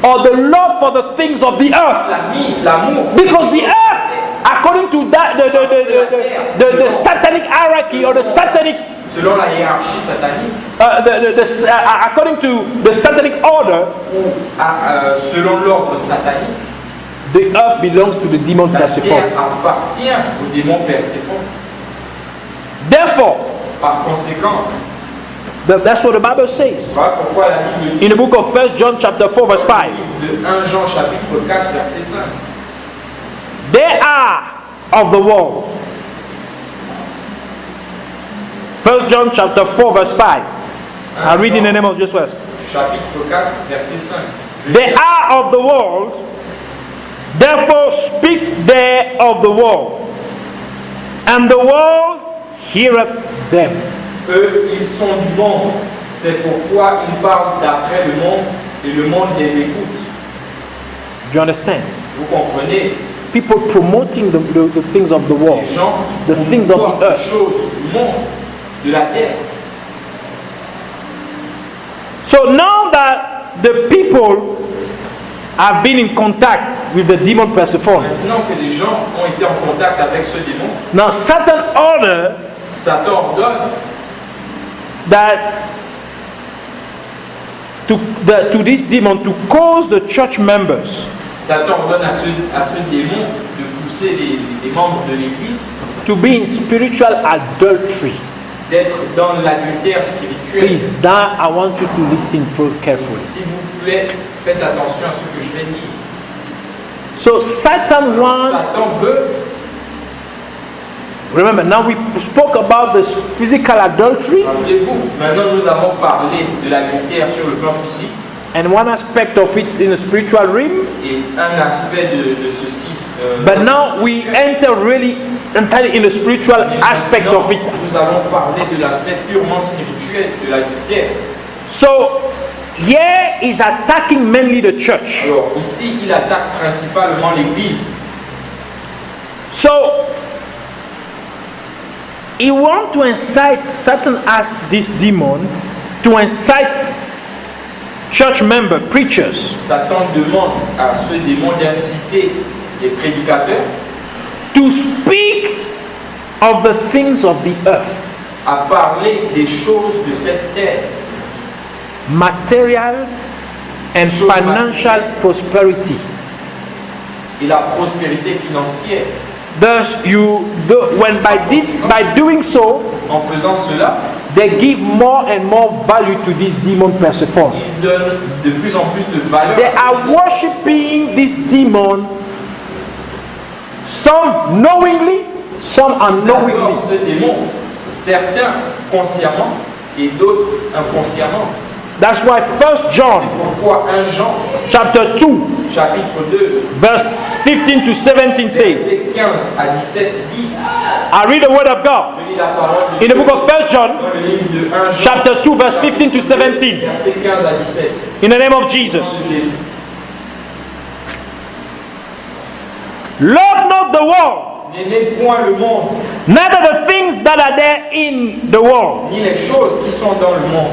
Speaker 1: or the love for the things of the earth.
Speaker 3: l'amour.
Speaker 1: Because the earth, according to that, the satanic hierarchy or the satanic,
Speaker 3: Selon la hiérarchie satanique,
Speaker 1: according to the satanic order,
Speaker 3: ou selon l'ordre satanique,
Speaker 1: the earth belongs to the demon
Speaker 3: la
Speaker 1: Persephone.
Speaker 3: terre appartient au démon Perséphone.
Speaker 1: Therefore,
Speaker 3: Par conséquent,
Speaker 1: that's what the Bible says.
Speaker 3: voilà pourquoi la Bible dit
Speaker 1: In the book of 1 John chapter 4 verse 5,
Speaker 3: de 1 Jean chapitre 4 verset 5.
Speaker 1: they are of the world. 1 John chapter 4 verse 5. I read in the name of Jesus Christ.
Speaker 3: Chapitre 4 verset 5.
Speaker 1: They are of the world, therefore speak they of the world, and the world heareth them.
Speaker 3: Eux, ils sont du monde. C'est pourquoi ils parlent d'après le monde et le monde les écoute.
Speaker 1: Do you understand?
Speaker 3: Vous comprenez?
Speaker 1: People promoting the things of the world.
Speaker 3: Les gens
Speaker 1: The
Speaker 3: qui
Speaker 1: things of
Speaker 3: promouvoient
Speaker 1: the
Speaker 3: les
Speaker 1: earth.
Speaker 3: choses du monde, de la terre.
Speaker 1: So now that the people have been in contact with the demon Persephone,
Speaker 3: Maintenant que les gens ont été en contact avec ce démon,
Speaker 1: now certain order
Speaker 3: Satan ordonne
Speaker 1: that to this demon to cause the church members
Speaker 3: Satan ordonne à ce démon de pousser les membres de l'Église
Speaker 1: to be in spiritual adultery.
Speaker 3: d'être dans l'adultère spirituel.
Speaker 1: Please, now I want you to listen carefully.
Speaker 3: S'il vous plaît, faites attention à ce que je vais dire.
Speaker 1: So Satan wants.
Speaker 3: Satan veut.
Speaker 1: Remember, now we spoke about the physical adultery.
Speaker 3: Rappelez-vous, maintenant nous avons parlé de l'adultère sur le plan physique.
Speaker 1: And one aspect of it in the spiritual realm.
Speaker 3: Et un aspect de ceci.
Speaker 1: But now we enter really entirely in the spiritual aspect of it.
Speaker 3: Nous allons parler de l'aspect purement spirituel de l'adultère.
Speaker 1: So here is attacking mainly the church.
Speaker 3: Alors ici, il attaque principalement l'Église.
Speaker 1: So he wants to incite. Satan asks this demon to incite church member preachers.
Speaker 3: Satan demande à ce démon d'inciter les prédicateurs
Speaker 1: to speak of the things of the earth,
Speaker 3: à parler des choses de cette terre,
Speaker 1: material and financial prosperity.
Speaker 3: Et la prospérité financière.
Speaker 1: Thus, by doing so,
Speaker 3: en faisant cela,
Speaker 1: they give more and more value to this demon Persephone.
Speaker 3: Ils donnent de plus en plus de valeur.
Speaker 1: They are worshiping this demon. Some knowingly, some unknowingly.
Speaker 3: Ce démon, certains consciemment et d'autres inconsciemment.
Speaker 1: That's why 1 John
Speaker 3: C'est pourquoi 1 Jean
Speaker 1: chapter 2
Speaker 3: chapitre 2
Speaker 1: verse 15 to 17 says,
Speaker 3: verset 15 à 17 dit,
Speaker 1: I read the word of God
Speaker 3: je lis la parole de
Speaker 1: in the
Speaker 3: Dieu
Speaker 1: book of 1 John
Speaker 3: dans le livre de 1 Jean
Speaker 1: chapter 2 verse 15 to 17
Speaker 3: verset 15 à 17
Speaker 1: in the name of
Speaker 3: au
Speaker 1: Jesus.
Speaker 3: nom de Jésus.
Speaker 1: Love not the world,
Speaker 3: N'aimez point le monde,
Speaker 1: neither the things that are there in the world.
Speaker 3: ni les choses qui sont dans le monde.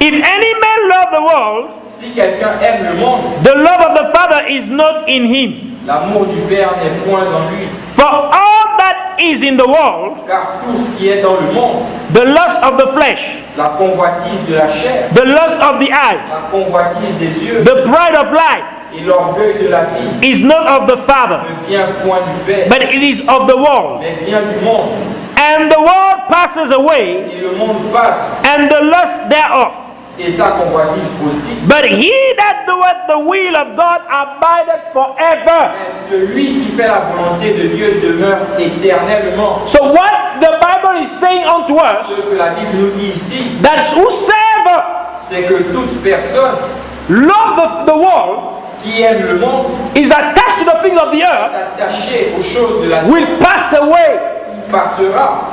Speaker 1: If any man love the world,
Speaker 3: Si quelqu'un aime le monde,
Speaker 1: the love of the Father is not in him.
Speaker 3: l'amour du Père n'est point en lui.
Speaker 1: For all that is in the world,
Speaker 3: Car tout ce qui est dans le monde,
Speaker 1: the lust of the flesh,
Speaker 3: la convoitise de la chair,
Speaker 1: the lust of the eyes,
Speaker 3: la convoitise des yeux
Speaker 1: the pride of life,
Speaker 3: et l'orgueil de la vie
Speaker 1: is not of the Father,
Speaker 3: ne vient point du Père,
Speaker 1: but it is of the world.
Speaker 3: mais vient du monde.
Speaker 1: And the world passes away,
Speaker 3: Et le monde passe,
Speaker 1: and the lust thereof.
Speaker 3: et sa convoitise aussi.
Speaker 1: But he that doeth the will of God abideth forever.
Speaker 3: Mais celui qui fait la volonté de Dieu demeure éternellement.
Speaker 1: So what the Bible is saying unto us,
Speaker 3: Ce que la Bible nous dit ici,
Speaker 1: that whosoever
Speaker 3: c'est que toute personne
Speaker 1: love the world,
Speaker 3: qui aime le monde,
Speaker 1: is attached to the things of the earth,
Speaker 3: attachée aux choses de la terre,
Speaker 1: will pass away.
Speaker 3: passera.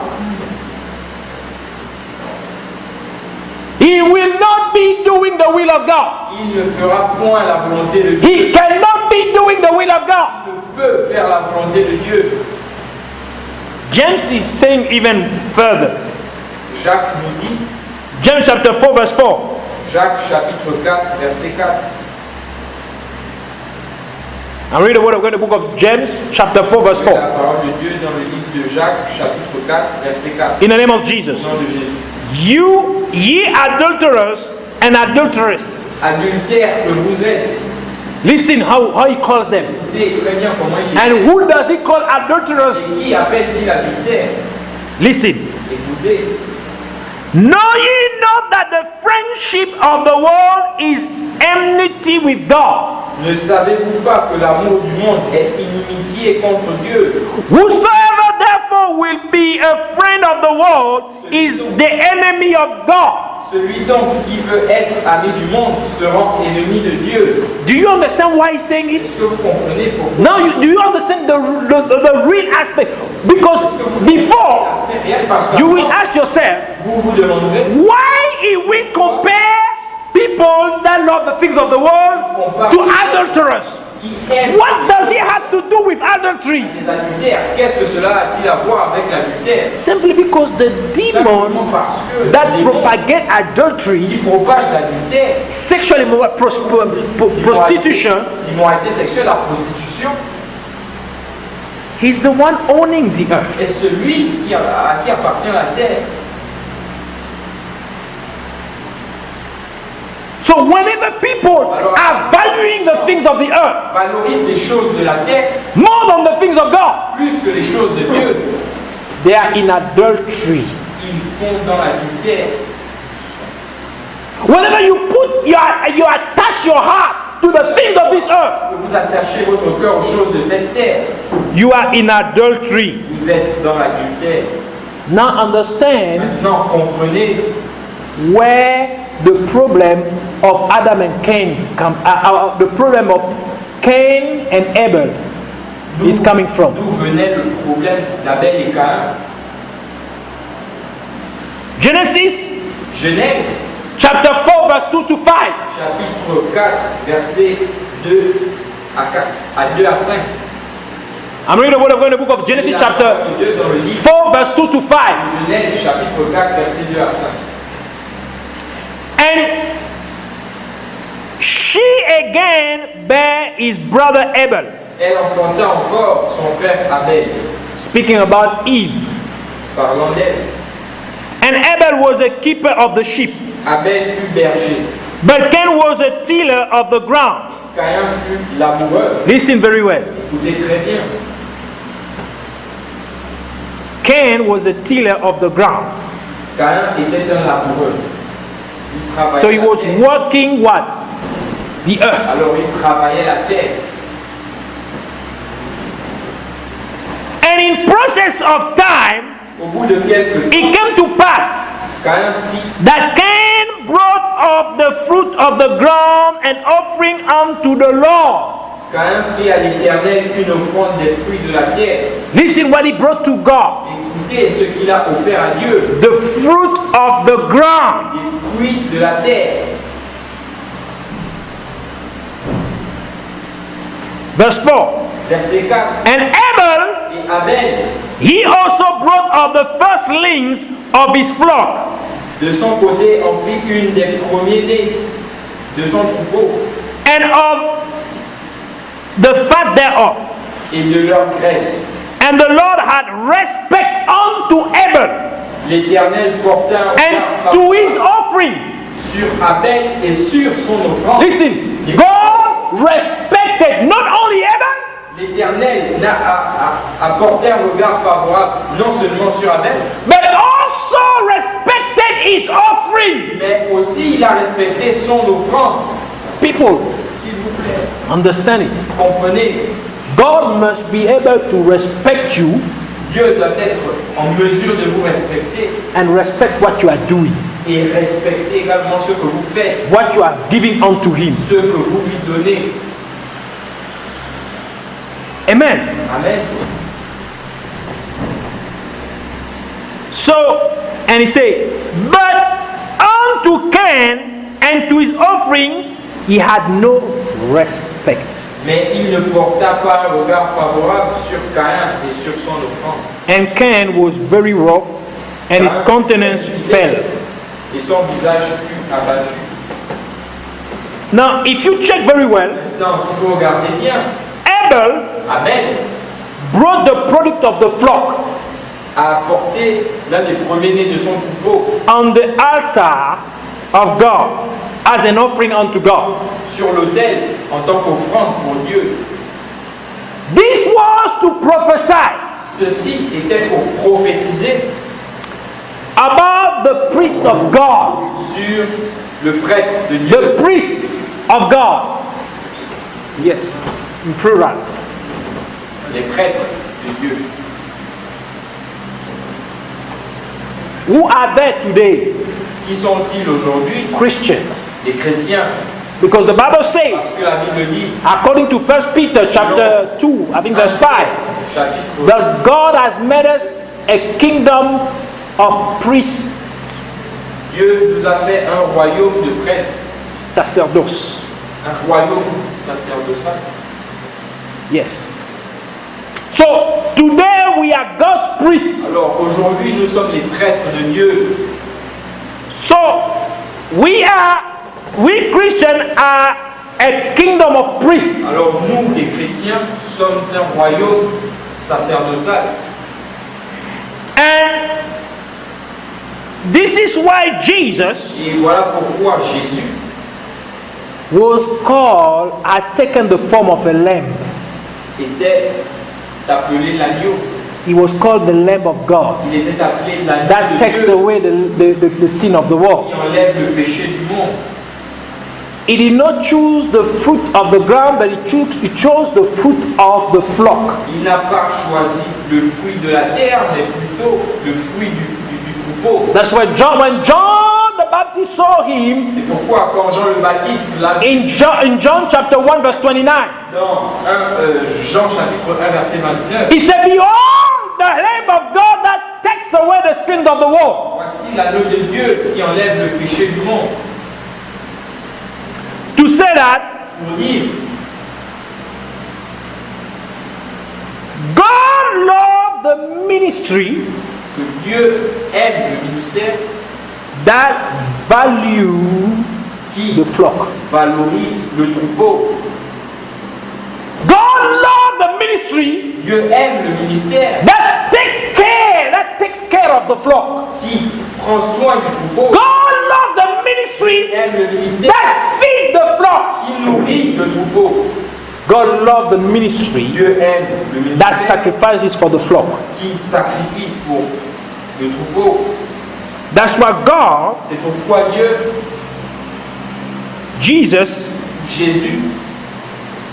Speaker 1: He will not be doing the will of God.
Speaker 3: Il ne fera point la volonté de Dieu.
Speaker 1: He cannot be doing the will of God.
Speaker 3: Il ne peut faire la volonté de Dieu.
Speaker 1: James is saying even further.
Speaker 3: Jacques nous dit,
Speaker 1: James chapter 4 verse 4.
Speaker 3: Jacques chapitre 4, verset 4.
Speaker 1: I read the word of God in the book of James chapter 4 verse
Speaker 3: La
Speaker 1: 4.
Speaker 3: parole de Dieu dans le livre de Jacques chapitre 4, verset 4.
Speaker 1: In the name of
Speaker 3: Au
Speaker 1: Jesus.
Speaker 3: nom de Jésus.
Speaker 1: Ye adulterers and adulteresses.
Speaker 3: Adultère que vous êtes.
Speaker 1: Listen how he calls them.
Speaker 3: Écoutez très bien comment il est.
Speaker 1: And who does he call adulterers?
Speaker 3: Et qui appelle-t-il adultère?
Speaker 1: Listen.
Speaker 3: Écoutez.
Speaker 1: Know ye not that the friendship of the world is enmity with God?
Speaker 3: Ne savez-vous pas que l'amour du monde est inimitié contre Dieu?
Speaker 1: Whosoever therefore will be a friend of the world is the enemy of God.
Speaker 3: Celui donc qui veut être ami du monde se rend ennemi de Dieu.
Speaker 1: Do you understand why he's saying it?
Speaker 3: Est-ce que vous comprenez pourquoi?
Speaker 1: Now, do you understand the real aspect? Because before,
Speaker 3: L'aspect réel, parce que
Speaker 1: you will ask yourself,
Speaker 3: vous vous demanderez
Speaker 1: why he will compare people that love the things of the world to adulterers?
Speaker 3: qui aime
Speaker 1: What does he have to do with adultery?
Speaker 3: les adultères. Qu'est-ce que cela a-t-il à voir avec l'adultère?
Speaker 1: Simply because the
Speaker 3: Simplement
Speaker 1: demon
Speaker 3: parce que
Speaker 1: that
Speaker 3: les démons
Speaker 1: propagate
Speaker 3: qui
Speaker 1: adultery,
Speaker 3: propagent l'adultère,
Speaker 1: sexual prostitution,
Speaker 3: l'immoralité sexuelle, la prostitution,
Speaker 1: He's the one owning the earth.
Speaker 3: est celui à qui appartient la terre.
Speaker 1: So whenever people are valuing the things of the earth
Speaker 3: Valorise les choses de la terre
Speaker 1: more than the things of God,
Speaker 3: plus que les choses de Dieu.
Speaker 1: they are in adultery.
Speaker 3: Ils font dans l'adultère.
Speaker 1: Whenever you attach your heart to the things of this earth,
Speaker 3: Vous attachez votre cœur aux choses de cette terre.
Speaker 1: you are in adultery.
Speaker 3: Vous êtes dans l'adultère.
Speaker 1: Now understand
Speaker 3: Maintenant, comprenez
Speaker 1: where the problem of Adam and Cain the problem of Cain and Abel is coming from.
Speaker 3: d'où venait le problème d'Abel et Caïn.
Speaker 1: Genesis
Speaker 3: Genèse,
Speaker 1: chapter 4 verse 2 to 5.
Speaker 3: chapitre 4, versets 2 à 2 à 5.
Speaker 1: I'm reading the word of God in the book of Genesis chapter
Speaker 3: 2 dans le livre
Speaker 1: 4 verse 2 to 5.
Speaker 3: Genèse, chapitre 4, versets 2 à 5.
Speaker 1: And she again bare his brother Abel.
Speaker 3: Elle enfanta encore son frère Abel,
Speaker 1: Speaking about Eve.
Speaker 3: parlant d'elle.
Speaker 1: And Abel was a keeper of the sheep,
Speaker 3: Abel fut berger,
Speaker 1: but Cain was a tiller of the ground.
Speaker 3: Caïn fut laboureur.
Speaker 1: Listen very well.
Speaker 3: Écoutez très bien.
Speaker 1: Cain was a tiller of the ground.
Speaker 3: Caïn était un laboureur. Il travaillait
Speaker 1: So he
Speaker 3: la
Speaker 1: was
Speaker 3: terre.
Speaker 1: working what? The earth.
Speaker 3: Alors il travaillait la terre.
Speaker 1: And in process of time,
Speaker 3: Au bout de quelques temps,
Speaker 1: it came to pass
Speaker 3: Caïn fit
Speaker 1: that Cain brought of the fruit of the ground an offering unto the Lord.
Speaker 3: Caïn fit à l'Éternel une offrande des fruits de la terre.
Speaker 1: Listen what he brought to God.
Speaker 3: Écoutez ce qu'il a offert à Dieu,
Speaker 1: The fruit of the ground.
Speaker 3: des fruits de la terre.
Speaker 1: Verse 4.
Speaker 3: Verset 4.
Speaker 1: And Abel,
Speaker 3: Et Abel,
Speaker 1: he also brought of the firstlings of his flock,
Speaker 3: de son côté, en fit une des premiers-nés de son troupeau
Speaker 1: and of the fat thereof.
Speaker 3: et de leur graisse.
Speaker 1: And the Lord had respect unto Abel
Speaker 3: L'Éternel porta un
Speaker 1: and
Speaker 3: regard
Speaker 1: to his
Speaker 3: favorable
Speaker 1: offering.
Speaker 3: sur Abel et sur son offrande.
Speaker 1: Listen, God respected not only Abel,
Speaker 3: L'Éternel a porté un regard favorable non seulement sur Abel,
Speaker 1: but also respected his offering.
Speaker 3: mais aussi il a respecté son offrande.
Speaker 1: People,
Speaker 3: S'il vous plaît,
Speaker 1: understand it.
Speaker 3: comprenez,
Speaker 1: God must be able to respect you
Speaker 3: Dieu doit être en mesure de vous respecter
Speaker 1: and respect what you are doing,
Speaker 3: et respecter également ce que vous faites,
Speaker 1: what you are giving unto him.
Speaker 3: ce que vous lui donnez.
Speaker 1: Amen.
Speaker 3: Amen.
Speaker 1: So, and he said, but unto Cain and to his offering he had no respect.
Speaker 3: Mais il ne porta pas un regard favorable sur Caïn et sur son offrande.
Speaker 1: And Cain was very rough, and his countenance fell.
Speaker 3: Et son visage fut abattu.
Speaker 1: Now, if you check very well,
Speaker 3: Maintenant, si vous regardez bien,
Speaker 1: Abel
Speaker 3: Abel
Speaker 1: brought the product of the flock
Speaker 3: a apporté l'un des premiers-nés de son troupeau
Speaker 1: on the altar of God as an offering unto God.
Speaker 3: sur l'autel en tant qu'offrande pour Dieu.
Speaker 1: This was to prophesy
Speaker 3: Ceci était pour prophétiser
Speaker 1: about the priest of God,
Speaker 3: sur le prêtre de Dieu,
Speaker 1: the priests of God. Yes, in plural.
Speaker 3: les prêtres de Dieu.
Speaker 1: Who are there today?
Speaker 3: Qui sont-ils aujourd'hui?
Speaker 1: Christians.
Speaker 3: Les chrétiens.
Speaker 1: Because the Bible says,
Speaker 3: Parce que la Bible dit,
Speaker 1: according to 1 Peter chapter 2, I think verse 5,
Speaker 3: chapitre,
Speaker 1: that God has made us a kingdom of priests,
Speaker 3: Dieu nous a fait un royaume de prêtres,
Speaker 1: sacerdoce.
Speaker 3: un royaume sacerdotal.
Speaker 1: Yes. So today we are God's priests.
Speaker 3: Alors aujourd'hui, nous sommes les prêtres de Dieu.
Speaker 1: So we Christians are a kingdom of priests.
Speaker 3: Alors nous, les chrétiens, sommes un royaume sacerdotal.
Speaker 1: And this is why Jesus
Speaker 3: Et voilà pourquoi Jésus
Speaker 1: was called, has taken the form of a lamb.
Speaker 3: était appelé l'agneau.
Speaker 1: He was called the Lamb of God.
Speaker 3: Il était appelé l'agneau
Speaker 1: That
Speaker 3: de
Speaker 1: takes
Speaker 3: Dieu
Speaker 1: away the sin of the world.
Speaker 3: qui enlève le péché du monde.
Speaker 1: He did not choose the fruit of the ground, but he chose the fruit of the flock.
Speaker 3: Il n'a pas choisi le fruit de la terre, mais plutôt le fruit du troupeau.
Speaker 1: That's why when John the Baptist saw him,
Speaker 3: C'est pourquoi quand Jean le Baptiste l'a vu
Speaker 1: in John chapter 1 verse 29,
Speaker 3: dans Jean chapitre 1 verset 29,
Speaker 1: he said, "Behold the Lamb of God that takes away the sin of the world."
Speaker 3: voici l'agneau de Dieu qui enlève le péché du monde.
Speaker 1: To say that
Speaker 3: Pour dire
Speaker 1: God loved the ministry
Speaker 3: que Dieu aime le ministère
Speaker 1: that value
Speaker 3: qui
Speaker 1: the flock.
Speaker 3: valorise le troupeau.
Speaker 1: God loved the ministry
Speaker 3: Dieu aime le ministère
Speaker 1: that takes care of the flock.
Speaker 3: qui prend soin du troupeau.
Speaker 1: God loved the ministry
Speaker 3: Aime le ministère
Speaker 1: that feed the flock.
Speaker 3: qui nourrit le troupeau.
Speaker 1: God loved the ministry
Speaker 3: Dieu aime le
Speaker 1: that
Speaker 3: ministère
Speaker 1: sacrifices for the flock.
Speaker 3: qui sacrifie pour le troupeau.
Speaker 1: That's why God,
Speaker 3: C'est pourquoi Dieu,
Speaker 1: Jesus,
Speaker 3: Jésus,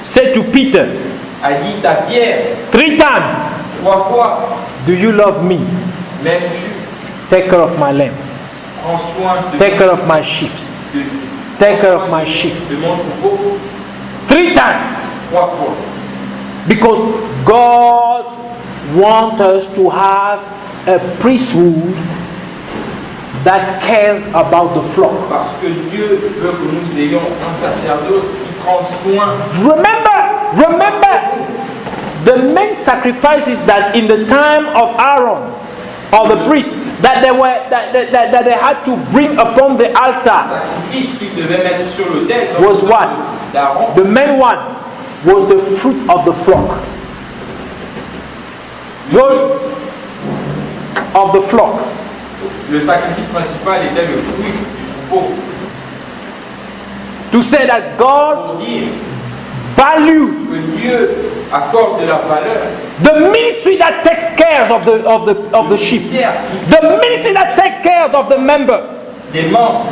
Speaker 1: said to Peter
Speaker 3: a dit à Pierre
Speaker 1: 3 times,
Speaker 3: 3 fois,
Speaker 1: "Do you love me?
Speaker 3: m'aimes-tu?
Speaker 1: Take care of my lamb.
Speaker 3: Prends soin de
Speaker 1: Take care of my sheep.
Speaker 3: de-
Speaker 1: Take
Speaker 3: prends
Speaker 1: care of
Speaker 3: soin
Speaker 1: my sheep."
Speaker 3: de mon troupeau
Speaker 1: 3 times.
Speaker 3: 3 fois.
Speaker 1: Because God wants us to have a priesthood that cares about the flock.
Speaker 3: Parce que Dieu veut que nous ayons un sacerdoce qui prend soin.
Speaker 1: Remember the main sacrifices that in the time of Aaron or the priest that they had to bring upon the
Speaker 3: Le
Speaker 1: altar.
Speaker 3: sacrifice qu'il devait mettre sur l'autel
Speaker 1: Was what?
Speaker 3: d'Aaron,
Speaker 1: The main one was the fruit of the flock. Was of the flock.
Speaker 3: le sacrifice principal était le fruit du troupeau.
Speaker 1: To say that God
Speaker 3: Pour dire
Speaker 1: values
Speaker 3: que Dieu accorde de la valeur
Speaker 1: the ministry that takes care of the sheep. The ministry that takes care of the member.
Speaker 3: des membres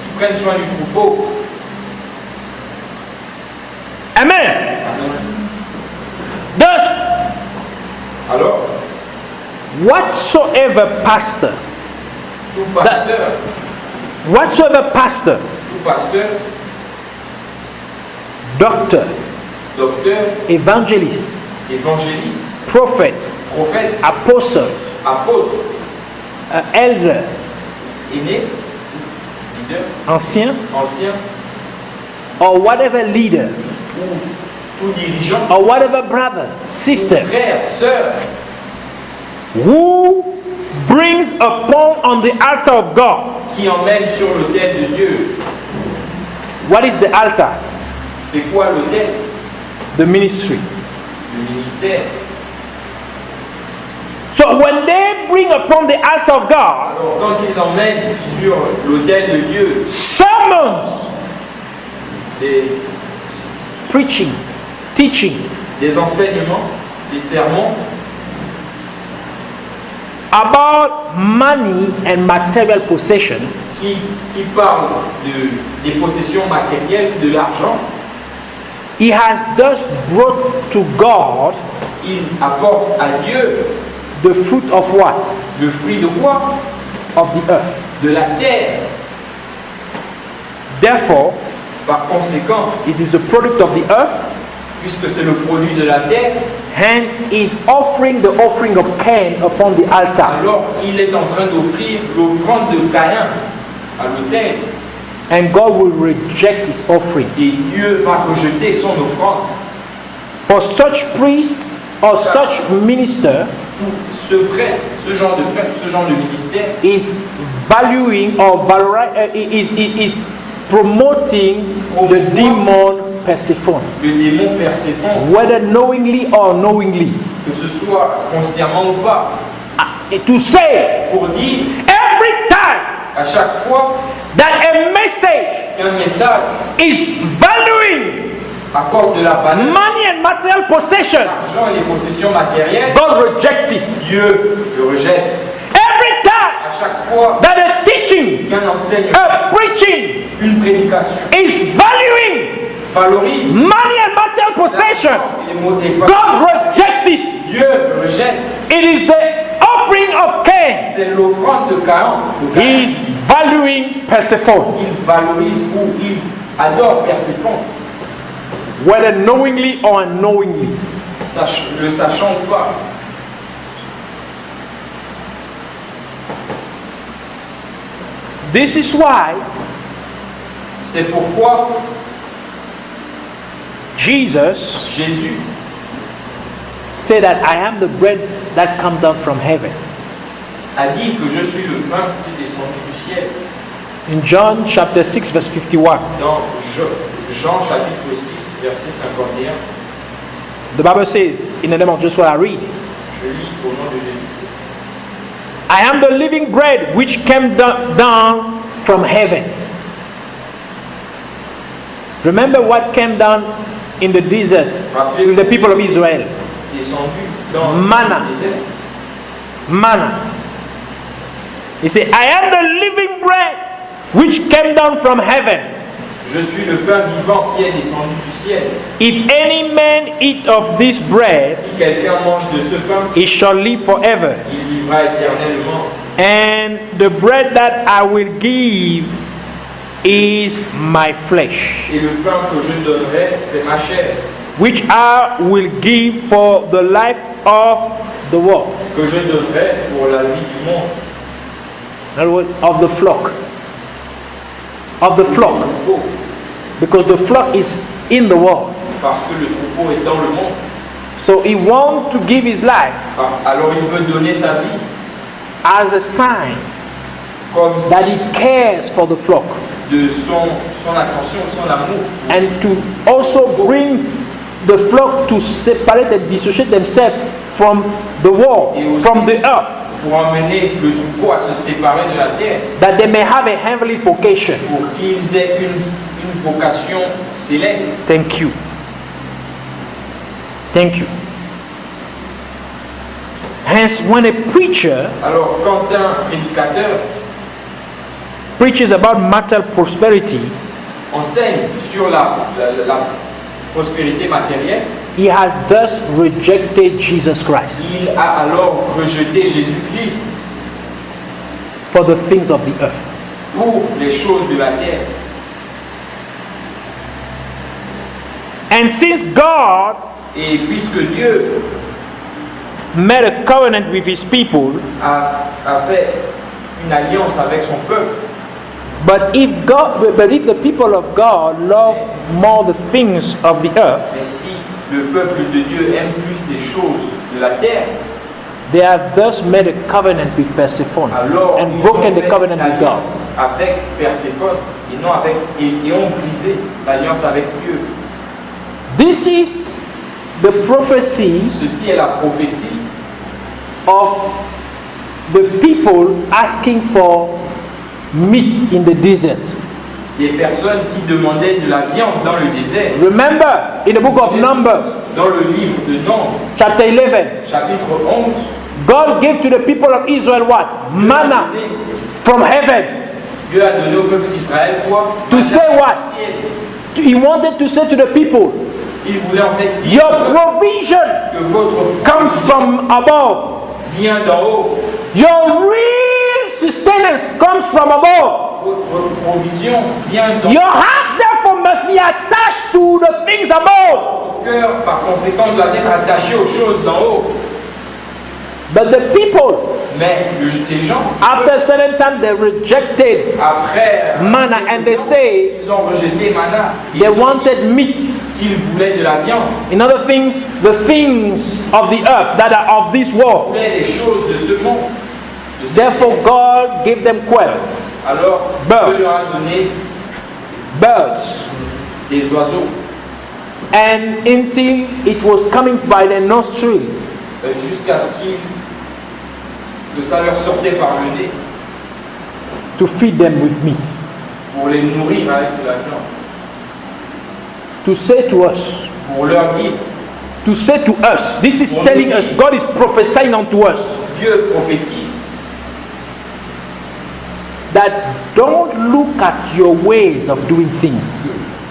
Speaker 3: qui prennent soin du troupeau.
Speaker 1: Amen. Thus,
Speaker 3: Alors,
Speaker 1: whatsoever pastor,
Speaker 3: tout pasteur,
Speaker 1: doctor,
Speaker 3: docteur,
Speaker 1: evangelist,
Speaker 3: évangéliste,
Speaker 1: prophet,
Speaker 3: prophète,
Speaker 1: apostle,
Speaker 3: apôtre,
Speaker 1: elder,
Speaker 3: aîné, leader,
Speaker 1: ancien,
Speaker 3: ancien,
Speaker 1: or whatever leader,
Speaker 3: ou tout dirigeant,
Speaker 1: or whatever brother, sister,
Speaker 3: frère, sœur,
Speaker 1: who brings upon on the altar of God.
Speaker 3: qui emmène sur l'autel de Dieu.
Speaker 1: What is the altar?
Speaker 3: C'est quoi l'autel?
Speaker 1: The ministry.
Speaker 3: Le ministère.
Speaker 1: So when they bring upon the altar of God
Speaker 3: Alors quand ils emmènent sur l'autel de Dieu
Speaker 1: sermons,
Speaker 3: des
Speaker 1: preaching, teaching
Speaker 3: enseignements, des sermons
Speaker 1: about money and material possession,
Speaker 3: qui parlent des possessions matérielles, de l'argent,
Speaker 1: he has thus brought to God
Speaker 3: il apporte à Dieu
Speaker 1: the fruit of what?
Speaker 3: le fruit de quoi?
Speaker 1: Of the earth.
Speaker 3: De la terre.
Speaker 1: Therefore,
Speaker 3: Par conséquent,
Speaker 1: it is the product of the earth,
Speaker 3: puisque c'est le produit de la terre,
Speaker 1: and is offering the offering of Cain upon the altar.
Speaker 3: alors il est en train d'offrir l'offrande de Caïn à l'autel.
Speaker 1: And God will reject his offering.
Speaker 3: Et Dieu va rejeter son offrande.
Speaker 1: For such priests or such minister
Speaker 3: Ce prêtre, ce genre de prêtre, ce genre de ministère
Speaker 1: is valuing or is promoting the demon Persephone,
Speaker 3: le démon Perséphone,
Speaker 1: whether knowingly or unknowingly.
Speaker 3: que ce soit consciemment ou pas,
Speaker 1: to say
Speaker 3: pour dire
Speaker 1: every time
Speaker 3: à chaque fois
Speaker 1: that a message
Speaker 3: qu'un message
Speaker 1: is valuing
Speaker 3: accorde de la valeur,
Speaker 1: money and material possession,
Speaker 3: l'argent et les possessions matérielles,
Speaker 1: God rejects it.
Speaker 3: Dieu le rejette.
Speaker 1: Every time
Speaker 3: À chaque fois
Speaker 1: that a teaching,
Speaker 3: qu'un enseignement,
Speaker 1: a preaching
Speaker 3: une prédication
Speaker 1: is valuing
Speaker 3: valorise
Speaker 1: money and material possession,
Speaker 3: les
Speaker 1: God rejects it.
Speaker 3: Dieu le rejette.
Speaker 1: It is the offering of Cain.
Speaker 3: C'est l'offrande de Caïn.
Speaker 1: He is valuing Persephone,
Speaker 3: Il valorise ou il adore Perséphone,
Speaker 1: whether knowingly or unknowingly.
Speaker 3: le sachant ou pas.
Speaker 1: This is why
Speaker 3: C'est pourquoi
Speaker 1: Jesus
Speaker 3: Jésus
Speaker 1: said that I am the bread that comes down from heaven.
Speaker 3: a dit que je suis le pain qui est descendu du ciel.
Speaker 1: In John chapter 6 verse 51,
Speaker 3: Dans Jean chapitre 6, verset 51,
Speaker 1: the Bible says, in the name of Jesus what I read,
Speaker 3: je lis au nom de Jésus-Christ.
Speaker 1: I am the living bread which came down from heaven. Remember what came down in the desert with the people of Israel?
Speaker 3: Descendu dans
Speaker 1: Manna.
Speaker 3: le désert.
Speaker 1: Manna. He said, I am the living bread which came down from heaven.
Speaker 3: Je suis le pain vivant qui est descendu du ciel.
Speaker 1: If any man eat of this bread,
Speaker 3: Si quelqu'un mange de ce pain,
Speaker 1: he shall live forever.
Speaker 3: il vivra éternellement.
Speaker 1: And the bread that I will give is my flesh,
Speaker 3: Et le pain que je donnerai, c'est ma chair,
Speaker 1: which I will give for the life of the world.
Speaker 3: que je donnerai pour la vie du monde.
Speaker 1: In other words, of the flock. Of the flock.
Speaker 3: Oh,
Speaker 1: Because the flock is in the world.
Speaker 3: parce que le troupeau est dans le monde.
Speaker 1: So he wants to give his life
Speaker 3: Alors il veut donner sa vie
Speaker 1: as a sign
Speaker 3: comme si
Speaker 1: that he cares for the flock.
Speaker 3: de son attention, son amour,
Speaker 1: And to also bring the flock to separate and dissociate themselves from the world, from the earth,
Speaker 3: pour emmener le troupeau à se séparer de la terre,
Speaker 1: that they may have a heavenly vocation.
Speaker 3: pour qu'ils aient une vocation céleste.
Speaker 1: Thank you. Thank you. Hence, when a preacher
Speaker 3: Alors quand un prédicateur
Speaker 1: preaches about material prosperity,
Speaker 3: enseigne sur la prospérité matérielle,
Speaker 1: he has thus rejected Jesus Christ
Speaker 3: il a alors rejeté Jésus-Christ
Speaker 1: for the things of the earth.
Speaker 3: pour les choses de la terre.
Speaker 1: And since God
Speaker 3: Et puisque Dieu
Speaker 1: made a covenant with his people,
Speaker 3: a fait une alliance avec son peuple,
Speaker 1: but if the people of God love more the things of the earth,
Speaker 3: mais si le peuple de Dieu aime plus les choses de la terre,
Speaker 1: they have thus made a covenant with Persephone
Speaker 3: alors
Speaker 1: and
Speaker 3: ils
Speaker 1: broken
Speaker 3: ont
Speaker 1: the
Speaker 3: fait
Speaker 1: covenant with God.
Speaker 3: l'alliance avec Perséphone et non avec et ont brisé l'alliance avec Dieu.
Speaker 1: This is the prophecy
Speaker 3: Ceci est la prophétie
Speaker 1: of the people asking for meat in the desert.
Speaker 3: des personnes qui demandaient de la viande dans le désert.
Speaker 1: Remember, in the book of Numbers,
Speaker 3: Dans le livre de Nombres,
Speaker 1: chapter 11,
Speaker 3: chapitre 11,
Speaker 1: God gave to the people of Israel what? Manna from heaven.
Speaker 3: Dieu a donné au peuple d'Israël quoi?
Speaker 1: To
Speaker 3: Manna
Speaker 1: say what?
Speaker 3: du ciel.
Speaker 1: He wanted to say to the people,
Speaker 3: Il voulait en fait dire
Speaker 1: your provision
Speaker 3: que votre
Speaker 1: comes from above.
Speaker 3: vient d'en haut.
Speaker 1: Your real sustenance comes from above.
Speaker 3: Votre provision vient d'en
Speaker 1: Your heart therefore must be attached to the things above.
Speaker 3: Votre cœur, par conséquent, doit être attaché aux choses d'en haut.
Speaker 1: But the people,
Speaker 3: Mais les gens,
Speaker 1: after a certain time, they rejected
Speaker 3: après,
Speaker 1: manna and they say
Speaker 3: ils ont rejeté Manna. Ils
Speaker 1: they
Speaker 3: ont dit
Speaker 1: wanted meat.
Speaker 3: qu'ils voulaient de la viande.
Speaker 1: In other things, the things of the earth that are of this
Speaker 3: Ils
Speaker 1: world.
Speaker 3: voulaient les choses de ce monde. de cette
Speaker 1: Therefore,
Speaker 3: terre.
Speaker 1: God gave them quails,
Speaker 3: Alors,
Speaker 1: Birds.
Speaker 3: Dieu leur a donné
Speaker 1: birds,
Speaker 3: des oiseaux.
Speaker 1: and until it was coming by their nostril,
Speaker 3: jusqu'à ce que ça leur sortait par le nez
Speaker 1: to feed them with meat.
Speaker 3: pour les nourrir avec de la viande,
Speaker 1: To say to us,
Speaker 3: pour leur dire.
Speaker 1: to say to us, this is telling us, God is prophesying unto us
Speaker 3: Dieu prophétise
Speaker 1: that don't look at your ways of doing things.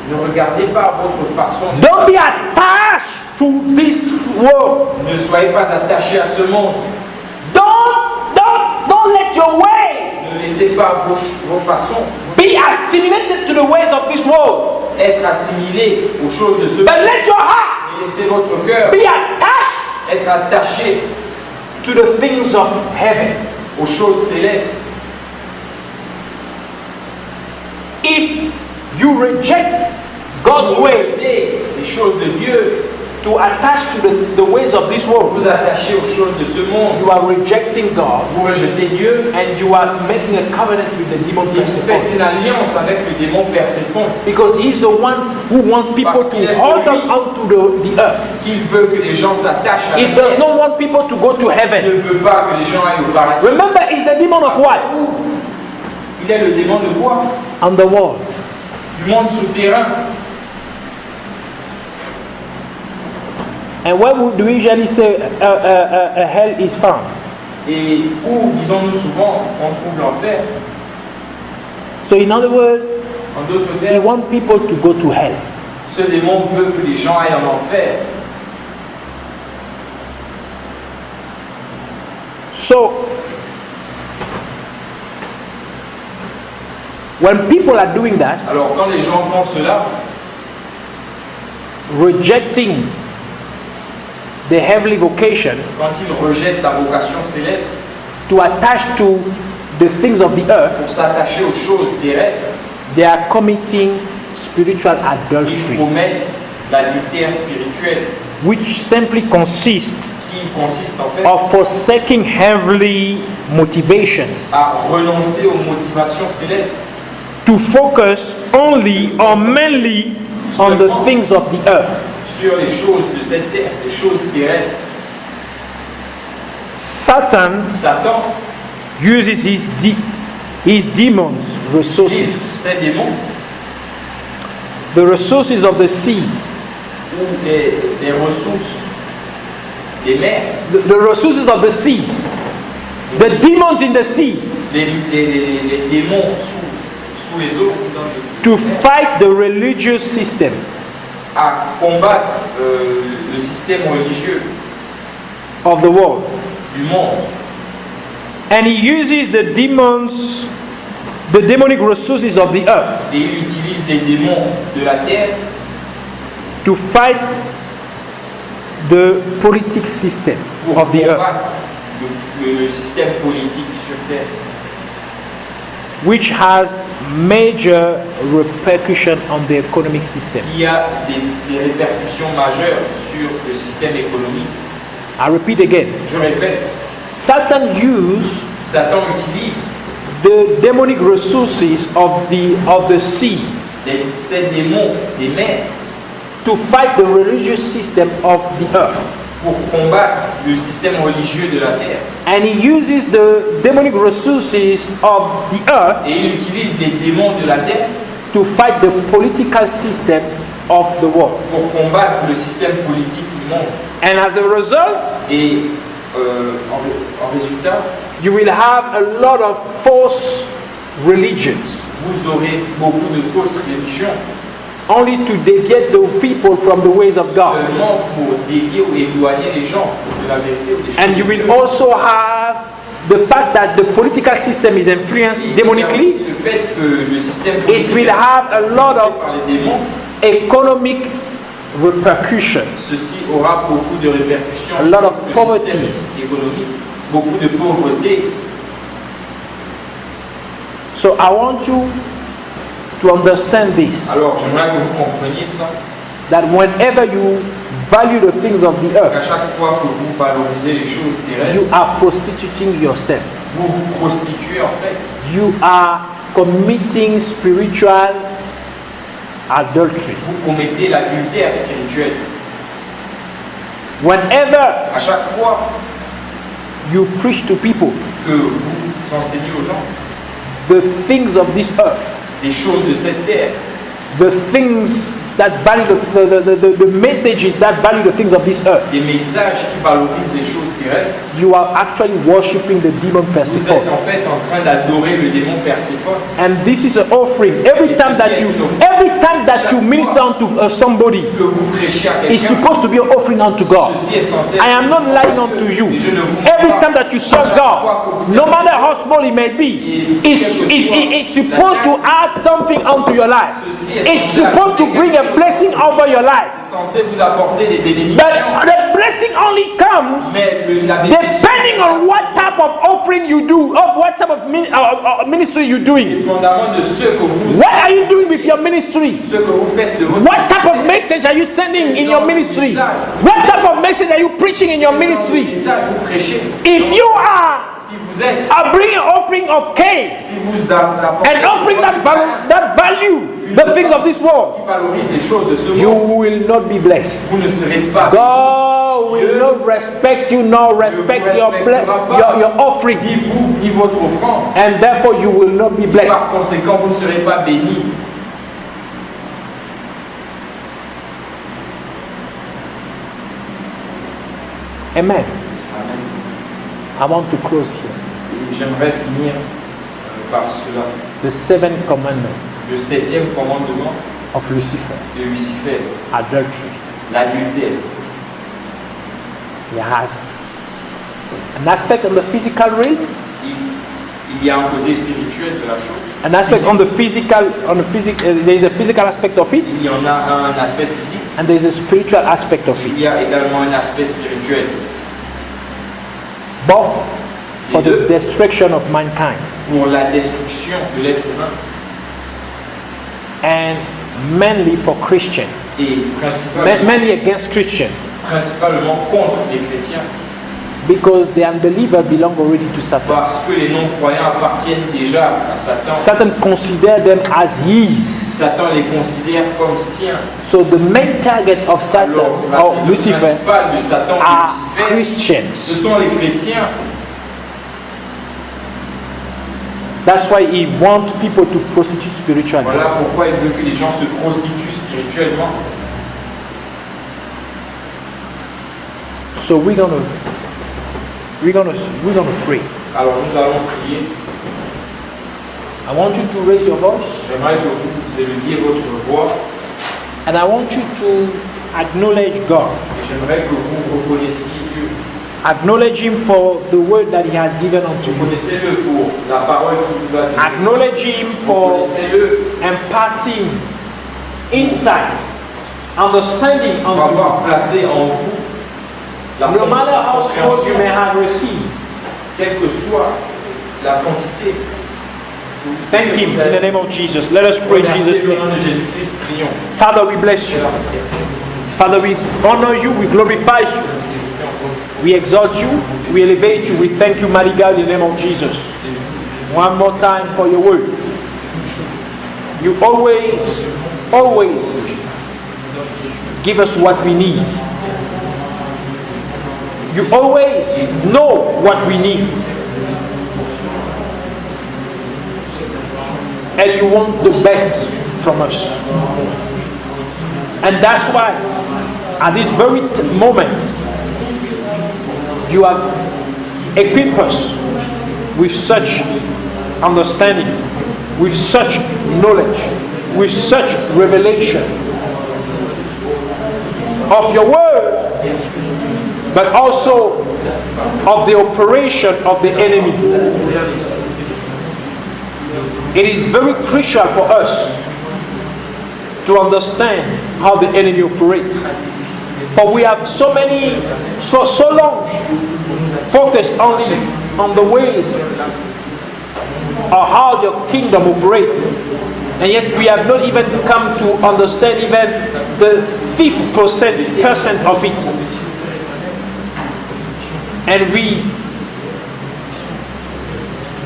Speaker 3: ne regardez pas votre façon de
Speaker 1: Don't be attached to this world.
Speaker 3: ne soyez pas attachés à ce monde.
Speaker 1: Don't let your ways
Speaker 3: Ne laissez pas vos façons
Speaker 1: be assimilated to the ways of this world.
Speaker 3: être assimilées aux choses de ce monde.
Speaker 1: But let your heart
Speaker 3: Mais laissez votre cœur
Speaker 1: be attached
Speaker 3: être attaché
Speaker 1: to the things of heaven.
Speaker 3: aux choses célestes.
Speaker 1: If you reject God's
Speaker 3: Si vous
Speaker 1: ways
Speaker 3: rejetez les choses de Dieu,
Speaker 1: to attach to the ways of this world,
Speaker 3: vous attachez aux choses de ce monde,
Speaker 1: you are rejecting God
Speaker 3: vous rejetez Dieu,
Speaker 1: and you are making a covenant with the demon
Speaker 3: et vous faites
Speaker 1: Persephone.
Speaker 3: une alliance avec le démon Perséphone,
Speaker 1: Because he's the one who wants people
Speaker 3: Parce qu'il
Speaker 1: to
Speaker 3: est
Speaker 1: hold
Speaker 3: celui
Speaker 1: on onto the earth.
Speaker 3: qu'il veut que les gens s'attachent à
Speaker 1: He
Speaker 3: la
Speaker 1: does
Speaker 3: terre.
Speaker 1: not want people to go to
Speaker 3: Il
Speaker 1: heaven.
Speaker 3: ne veut pas que les gens aillent au paradis.
Speaker 1: Remember, he's the demon of what?
Speaker 3: Il est le démon de quoi?
Speaker 1: Underworld.
Speaker 3: Du monde souterrain.
Speaker 1: And where do we usually say a hell is found?
Speaker 3: Et où, disons-nous souvent, on trouve l'enfer.
Speaker 1: So in other words,
Speaker 3: En d'autres
Speaker 1: he
Speaker 3: termes,
Speaker 1: wants people to go to hell.
Speaker 3: ce démon veut que les gens aillent en enfer.
Speaker 1: So when people are doing that,
Speaker 3: Alors quand les gens font cela,
Speaker 1: rejecting the heavenly vocation
Speaker 3: quand ils rejettent la vocation céleste
Speaker 1: to attach to the things of the earth,
Speaker 3: pour s'attacher aux choses terrestres,
Speaker 1: they are committing spiritual
Speaker 3: ils
Speaker 1: adultery,
Speaker 3: commettent l'adultère spirituel
Speaker 1: which simply consists
Speaker 3: qui consiste en fait
Speaker 1: of forsaking heavenly motivations
Speaker 3: à renoncer aux motivations célestes
Speaker 1: to focus only or mainly on the things of the earth.
Speaker 3: sur les choses de cette terre, les choses terrestres.
Speaker 1: Satan
Speaker 3: Satan
Speaker 1: uses his demons resources,
Speaker 3: utilise ces démons
Speaker 1: the resources of the sea,
Speaker 3: ou des ressources des mers,
Speaker 1: the resources of the seas, the demons in the sea,
Speaker 3: les démons sous les eaux, dans les
Speaker 1: to
Speaker 3: mers,
Speaker 1: fight the religious system
Speaker 3: à combattre le système religieux
Speaker 1: of the world.
Speaker 3: du monde.
Speaker 1: And he uses the demonic resources of the earth
Speaker 3: Et il utilise les démons de la terre
Speaker 1: to fight the politic system
Speaker 3: pour
Speaker 1: of the earth,
Speaker 3: combattre le système politique sur terre,
Speaker 1: which has major repercussion on the economic system.
Speaker 3: qui a des répercussions majeures sur le système économique.
Speaker 1: I repeat again.
Speaker 3: Je répète,
Speaker 1: Satan used
Speaker 3: Satan utilise
Speaker 1: the demonic resources of the sea
Speaker 3: ces démons des mers
Speaker 1: to fight the religious system of the earth.
Speaker 3: pour combattre le système religieux de la terre.
Speaker 1: And he uses the demonic resources of the earth
Speaker 3: Et il utilise les démons de la terre
Speaker 1: to fight the political system of the world.
Speaker 3: pour combattre le système politique du monde.
Speaker 1: And as a result,
Speaker 3: Et en résultat,
Speaker 1: you will have a lot of false religions,
Speaker 3: vous aurez beaucoup de fausses religions,
Speaker 1: only to deviate the people from the ways of God.
Speaker 3: seulement pour dévier ou éloigner les gens de la vérité ou des choses.
Speaker 1: And you
Speaker 3: de
Speaker 1: will
Speaker 3: Dieu.
Speaker 1: also have the fact that the political system is influenced
Speaker 3: Il y a
Speaker 1: demonically.
Speaker 3: aussi le fait que le système
Speaker 1: It
Speaker 3: politique
Speaker 1: will
Speaker 3: est
Speaker 1: have a lot
Speaker 3: influencé
Speaker 1: of
Speaker 3: par les démons.
Speaker 1: economic repercussions.
Speaker 3: Ceci aura beaucoup de répercussions
Speaker 1: A lot of
Speaker 3: sur le
Speaker 1: poverty.
Speaker 3: système économique, beaucoup de pauvreté.
Speaker 1: So I want you to understand this,
Speaker 3: Alors j'aimerais que vous compreniez ça,
Speaker 1: that whenever you value the things of the
Speaker 3: qu'à
Speaker 1: earth,
Speaker 3: chaque fois que vous valorisez les choses
Speaker 1: you
Speaker 3: terrestres,
Speaker 1: are prostituting yourself.
Speaker 3: vous vous prostituez en fait.
Speaker 1: You are committing spiritual adultery.
Speaker 3: Vous commettez l'adultère spirituel.
Speaker 1: Whenever
Speaker 3: À chaque fois
Speaker 1: you preach to people
Speaker 3: que vous enseignez aux gens
Speaker 1: the things of this earth,
Speaker 3: des choses de cette terre,
Speaker 1: the things that value the messages that value the things of this earth,
Speaker 3: des messages qui valorisent les choses terrestres,
Speaker 1: you are actually worshipping the demon
Speaker 3: vous
Speaker 1: Persephone.
Speaker 3: êtes en fait en train d'adorer le démon Perséphone.
Speaker 1: And this is an offering. Every time that you minister unto somebody,
Speaker 3: Que vous prêchez à
Speaker 1: it's
Speaker 3: quelqu'un,
Speaker 1: supposed to be an offering unto God.
Speaker 3: ceci est censé
Speaker 1: I am not lying unto you. Every time that you serve God, no matter how small it may be, it's supposed to add something unto your life. It's supposed to bring a blessing over your life.
Speaker 3: c'est censé vous apporter des
Speaker 1: But
Speaker 3: bénédictions.
Speaker 1: the blessing only comes
Speaker 3: Mais la bénédiction,
Speaker 1: depending on what type of offering you do, or what type of ministry you're doing.
Speaker 3: dépendamment de ce que vous
Speaker 1: What are you doing with your ministry?
Speaker 3: ce que vous faites de votre
Speaker 1: What type of message are you sending in your ministry? What type of message are you preaching in your ministry?
Speaker 3: message vous prêchez.
Speaker 1: If you are
Speaker 3: Si vous êtes,
Speaker 1: bringing an offering of Cain
Speaker 3: si vous apportez
Speaker 1: and offering that value the things of this world,
Speaker 3: qui valorise les choses de ce
Speaker 1: you
Speaker 3: monde,
Speaker 1: will not be blessed.
Speaker 3: vous ne serez pas
Speaker 1: God will not respect you nor respect your offering,
Speaker 3: ni vous ni votre offrande.
Speaker 1: and therefore you will not be
Speaker 3: Par
Speaker 1: blessed.
Speaker 3: conséquent, vous ne serez pas bénis.
Speaker 1: Amen.
Speaker 3: Amen.
Speaker 1: I want to close here.
Speaker 3: Et j'aimerais finir par cela.
Speaker 1: The seventh commandment
Speaker 3: Le 7e commandement
Speaker 1: of Lucifer,
Speaker 3: de Lucifer,
Speaker 1: adultery.
Speaker 3: l'adultère.
Speaker 1: He has an aspect on the physical realm,
Speaker 3: Il y a un côté spirituel de la chose.
Speaker 1: an aspect on the physical, there is a physical aspect of it,
Speaker 3: Il y en a un aspect physique.
Speaker 1: and there is a spiritual aspect of
Speaker 3: Il
Speaker 1: it.
Speaker 3: y a également un aspect spirituel.
Speaker 1: Both for the destruction of mankind
Speaker 3: Pour la destruction de l'être humain
Speaker 1: and mainly for Christians,
Speaker 3: et principalement,
Speaker 1: mainly against Christians,
Speaker 3: principalement contre les chrétiens.
Speaker 1: because the unbeliever belong already to Satan.
Speaker 3: Parce que les non-croyants appartiennent déjà à Satan.
Speaker 1: Satan consider them as his.
Speaker 3: Satan les considère comme siens.
Speaker 1: So the main target of Satan
Speaker 3: Alors, la
Speaker 1: or
Speaker 3: cible
Speaker 1: Lucifer
Speaker 3: principale de Satan et
Speaker 1: are
Speaker 3: de Lucifer, ce
Speaker 1: Christians.
Speaker 3: sont les chrétiens.
Speaker 1: That's why he wants people to prostitute spiritually.
Speaker 3: Voilà pourquoi il veut que les gens se prostituent spirituellement.
Speaker 1: So we're gonna pray.
Speaker 3: Alors nous allons prier.
Speaker 1: I want you to raise your voice,
Speaker 3: J'aimerais que vous éleviez votre voix
Speaker 1: and I want you to acknowledge God.
Speaker 3: et j'aimerais que vous reconnaissiez Dieu.
Speaker 1: Acknowledge Him for the word that He has given unto you.
Speaker 3: Reconnaissez-le pour la parole qu'il vous a donnée.
Speaker 1: Acknowledge Him for
Speaker 3: Reconnaissez-le
Speaker 1: imparting insight, understanding
Speaker 3: pour
Speaker 1: unto you.
Speaker 3: avoir placé en vous la
Speaker 1: No matter how small you
Speaker 3: compréhension,
Speaker 1: may have received,
Speaker 3: quelle que soit la quantité.
Speaker 1: thank Him in the name of Jesus. Let us pray in Jesus'
Speaker 3: Remerciez le nom
Speaker 1: name.
Speaker 3: de Jésus-Christ, prions.
Speaker 1: Father, we bless you. Father, we honor you, we glorify you, we exalt you, we elevate you, we thank you, mighty God, in the name of Jesus. One more time for your word. You always give us what we need. You always know what we need. And you want the best from us. And that's why at this very moment you have equipped us with such understanding, with such knowledge, with such revelation of your word, but also of the operation of the enemy. It is very crucial for us to understand how the enemy operates. For we have so long focused only on the ways of how the kingdom operates. And yet we have not even come to understand even the 5% of it. And we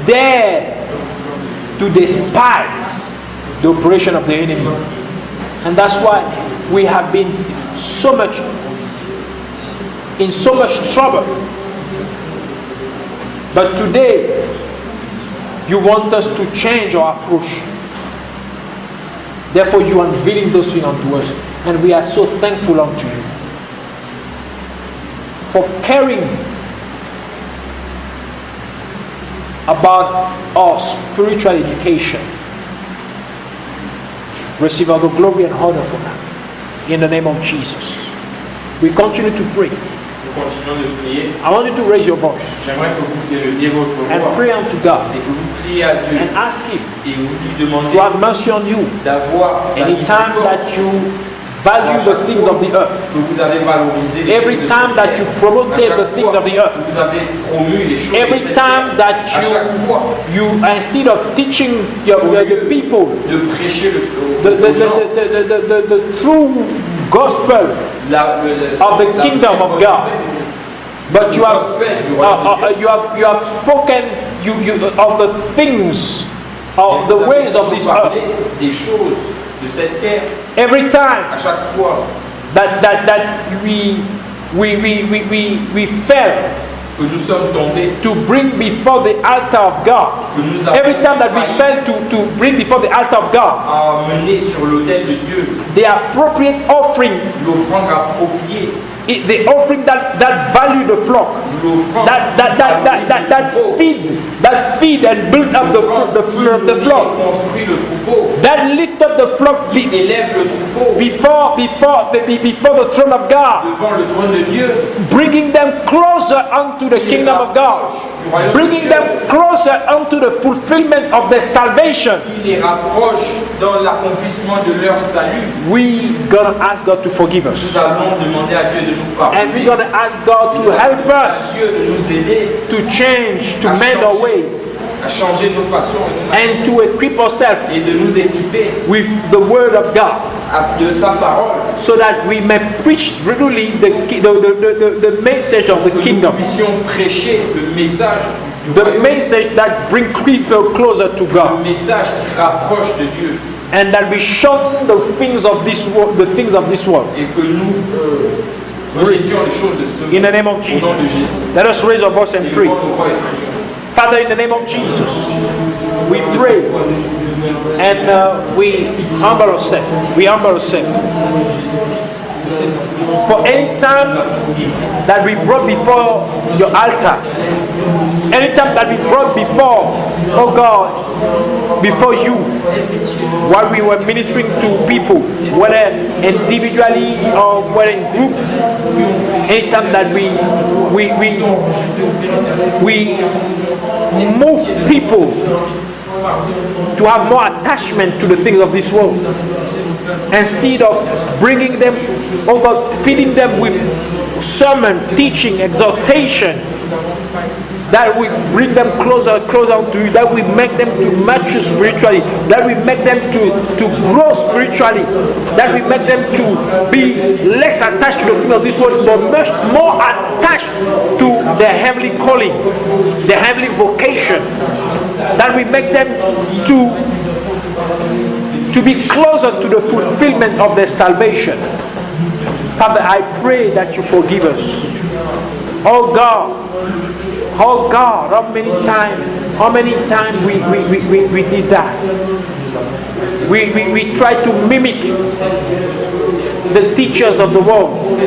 Speaker 1: dare to despise the operation of the enemy. And that's why we have been so much in so much trouble. But today, you want us to change our approach. Therefore, you are unveiling those things unto us. And we are so thankful unto you for caring about our spiritual education. Receive all the glory and honor for that. In the name of Jesus. We continue to pray.
Speaker 3: Nous continuons de prier.
Speaker 1: I want you to raise your voice
Speaker 3: J'aimerais que vous éleviez votre
Speaker 1: and
Speaker 3: voix
Speaker 1: pray unto God
Speaker 3: et que vous priez à Dieu
Speaker 1: and ask Him
Speaker 3: et vous lui demandez
Speaker 1: to have mercy on you
Speaker 3: d'avoir la
Speaker 1: anytime
Speaker 3: miséricorde
Speaker 1: that you value the things of the earth.
Speaker 3: que vous avez valorisé les
Speaker 1: Every
Speaker 3: choses de
Speaker 1: time
Speaker 3: cette
Speaker 1: that
Speaker 3: terre.
Speaker 1: you
Speaker 3: À
Speaker 1: promoted
Speaker 3: chaque
Speaker 1: the things
Speaker 3: fois
Speaker 1: of the earth.
Speaker 3: que vous avez promu les choses
Speaker 1: Every
Speaker 3: de cette
Speaker 1: time
Speaker 3: terre.
Speaker 1: that
Speaker 3: À chaque fois
Speaker 1: you instead of teaching the people
Speaker 3: de prêcher
Speaker 1: the
Speaker 3: aux gens
Speaker 1: true gospel of the kingdom of God, but you have you have spoken of the things of the ways of this earth.
Speaker 3: Des choses de cette terre.
Speaker 1: Every time
Speaker 3: À chaque fois
Speaker 1: that we fail
Speaker 3: que nous sommes tombés,
Speaker 1: to bring before the altar of God.
Speaker 3: que nous avons
Speaker 1: Every time that we
Speaker 3: failli
Speaker 1: fail to bring before the altar of God
Speaker 3: à mener sur l'autel de Dieu
Speaker 1: the appropriate offering,
Speaker 3: l'offrande appropriée,
Speaker 1: the offering that value the flock,
Speaker 3: l'offrande
Speaker 1: that feed and build up the flock,
Speaker 3: construit le troupeau,
Speaker 1: that lift up the flock
Speaker 3: qui élève le troupeau
Speaker 1: before the throne of God,
Speaker 3: devant le trône de Dieu,
Speaker 1: bringing them closer unto the kingdom of God, bringing them closer unto the fulfillment of their salvation.
Speaker 3: qui les rapproche dans l'accomplissement de leur salut.
Speaker 1: We gonna ask God to forgive us,
Speaker 3: Nous allons demander à Dieu de nous pardonner.
Speaker 1: and we're gonna ask God
Speaker 3: Nous
Speaker 1: to
Speaker 3: allons
Speaker 1: help
Speaker 3: demander
Speaker 1: us
Speaker 3: à Dieu de nous aider
Speaker 1: to change, to
Speaker 3: à
Speaker 1: mend our
Speaker 3: changer,
Speaker 1: ways,
Speaker 3: à changer nos façons
Speaker 1: and to equip ourselves
Speaker 3: et de nous équiper
Speaker 1: with the word of God,
Speaker 3: de sa parole,
Speaker 1: so that we may preach really the message of the
Speaker 3: que nous
Speaker 1: kingdom,
Speaker 3: puissions prêcher le message du
Speaker 1: the
Speaker 3: royaume,
Speaker 1: message that brings people closer to
Speaker 3: le
Speaker 1: God,
Speaker 3: message qui rapproche de Dieu,
Speaker 1: and that we shun the things of this world,
Speaker 3: et que nous rejetions les choses de ce
Speaker 1: In the name of
Speaker 3: au nom
Speaker 1: Jesus.
Speaker 3: de Jésus.
Speaker 1: Let us raise our voice and pray.
Speaker 3: Élevons nos voix et prions.
Speaker 1: Father, in the name of Jesus, we pray and we humble ourselves. We humble ourselves. For any time that we brought before your altar, any time that we brought before, oh God, before you, while we were ministering to people, whether individually or whether in group, any time that we move people to have more attachment to the things of this world, instead of bringing them, oh God, feeding them with sermon, teaching, exhortation, that we bring them closer to you, that we make them to mature spiritually, that we make them to grow spiritually, that we make them to be less attached to the things of this world, but much more attached to their heavenly calling, their heavenly vocation, that we make them to be closer to the fulfillment of their salvation. Father, I pray that you forgive us. Oh God, how many times we did that? We tried to mimic the teachers of the world,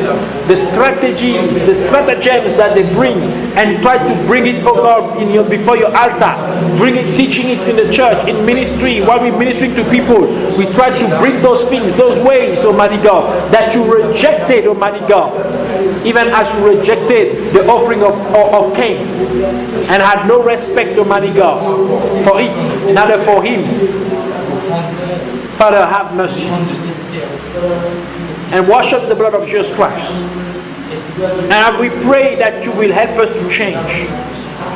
Speaker 1: the stratagems that they bring, and try to bring it, oh God, before your altar, bring it, teaching it in the church, in ministry, while we're ministering to people. We try to bring those things, those ways, Almighty God, that you rejected, Almighty God, even as you rejected the offering of Cain, and had no respect, Almighty God, for it, neither for him. Father, have mercy and wash us in the blood of Jesus Christ. And we pray that you will help us to change.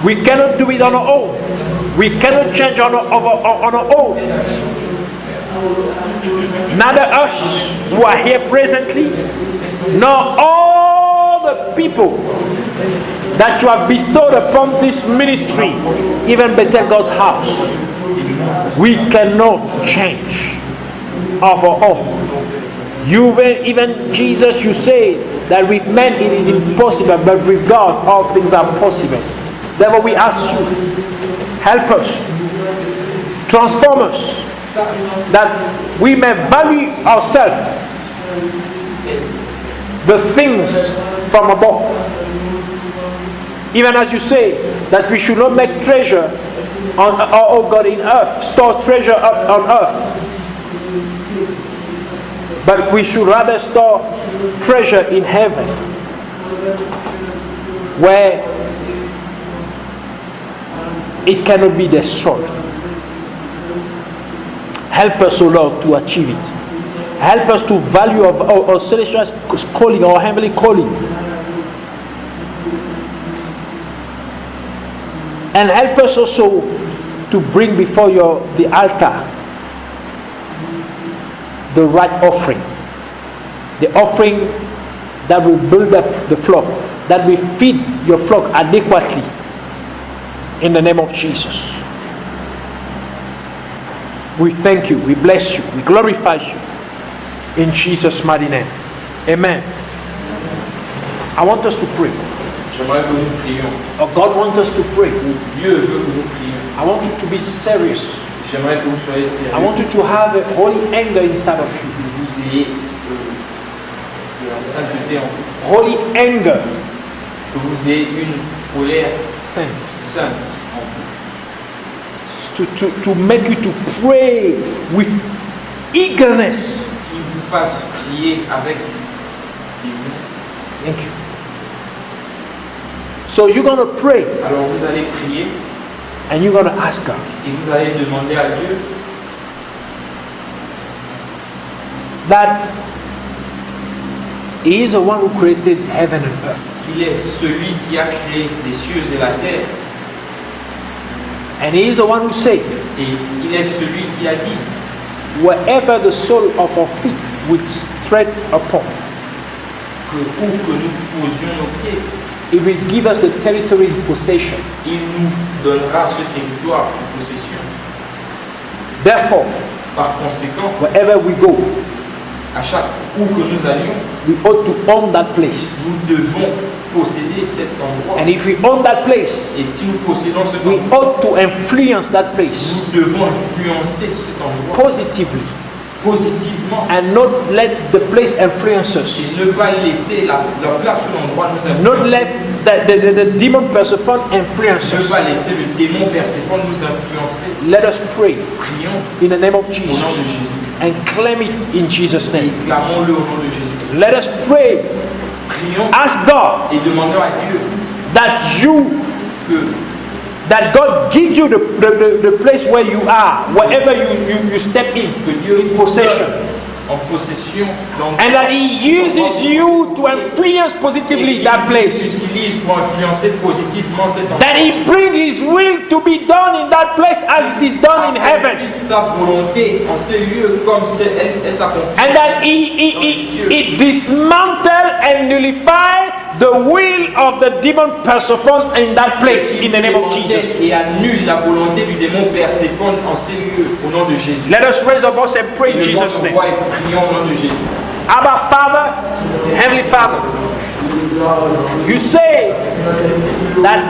Speaker 1: We cannot do it on our own. We cannot change on our own. Neither us who are here presently, nor all the people that you have bestowed upon this ministry, even Bethel God's house. We cannot change of our own. Even Jesus, you say that with men it is impossible, but with God all things are possible. Therefore we ask you, help us, transform us, that we may value ourselves, the things from above. Even as you say that we should not make treasure on, oh God, in earth, store treasure up on earth, but we should rather store treasure in heaven, where it cannot be destroyed. Help us, O Lord, to achieve it. Help us to value our celestial calling, our heavenly calling. And help us also to bring before the altar the right offering. The offering that will build up the flock, that will feed your flock adequately. In the name of Jesus. We thank you, we bless you, we glorify you. In Jesus' mighty name. Amen. I want us to pray.
Speaker 3: J'aimerais que nous prions.
Speaker 1: Or God wants us to pray.
Speaker 3: Dieu veut que nous prions.
Speaker 1: I want you to be serious.
Speaker 3: J'aimerais que vous soyez sérieux.
Speaker 1: I want you to have a holy anger inside of you.
Speaker 3: Que vous ayez de la sainteté en vous.
Speaker 1: Holy anger.
Speaker 3: Que vous ayez une colère
Speaker 1: Sainte.
Speaker 3: sainte en vous.
Speaker 1: To make you to pray with eagerness.
Speaker 3: Qui vous fasse prier avec dévouement.
Speaker 1: Thank you. So you're going to pray.
Speaker 3: Alors vous allez prier.
Speaker 1: And you're going to ask God.
Speaker 3: Et vous allez demander à Dieu
Speaker 1: That He is the one who created heaven and earth.
Speaker 3: qu'il est celui qui a créé les cieux et la terre.
Speaker 1: And He is the one who said,
Speaker 3: Et il est celui qui a dit
Speaker 1: wherever the sole of our feet would tread upon,
Speaker 3: que où que nous posions nos pieds,
Speaker 1: He will give us the territory in possession.
Speaker 3: il nous donnera ce territoire en possession.
Speaker 1: Therefore,
Speaker 3: Par conséquent,
Speaker 1: wherever we go,
Speaker 3: à chaque où que nous allions,
Speaker 1: we ought to own that place.
Speaker 3: nous devons posséder cet endroit.
Speaker 1: And if we own that place,
Speaker 3: Et si nous possédons cet
Speaker 1: we
Speaker 3: endroit,
Speaker 1: ought to influence that place
Speaker 3: nous devons influencer cet endroit
Speaker 1: positively
Speaker 3: positivement
Speaker 1: and not let the place influence us.
Speaker 3: et ne pas laisser la place où l'endroit nous
Speaker 1: Not
Speaker 3: influence.
Speaker 1: let the demon Persephone influence
Speaker 3: Ne
Speaker 1: us.
Speaker 3: pas laisser le démon Perséphone nous influencer.
Speaker 1: Let us pray
Speaker 3: Prions
Speaker 1: in the name of
Speaker 3: au nom
Speaker 1: Jesus
Speaker 3: de Jésus.
Speaker 1: and claim it in Jesus' name.
Speaker 3: Clamons-le au nom de Jésus.
Speaker 1: Let us pray.
Speaker 3: Prions
Speaker 1: Ask God
Speaker 3: et demandons à Dieu
Speaker 1: that God give you the place where you are, wherever you step in possession.
Speaker 3: En possession
Speaker 1: And that He uses you to influence positively that place.
Speaker 3: Utilise pour influencer positivement cet endroit.
Speaker 1: That He bring His will to be done in that place as it is done in heaven.
Speaker 3: Accomplisse sa volonté en ce lieu comme elle s'accomplit.
Speaker 1: And that He dismantle and nullify the will of the demon Persephone in that place in the name of Jesus.
Speaker 3: Et annule la volonté du démon Perséphone en ces lieux au nom de Jésus.
Speaker 1: Let us raise our voice and pray in Jesus' name.
Speaker 3: Prions au nom de Jésus.
Speaker 1: Abba Father, Heavenly Father, you say that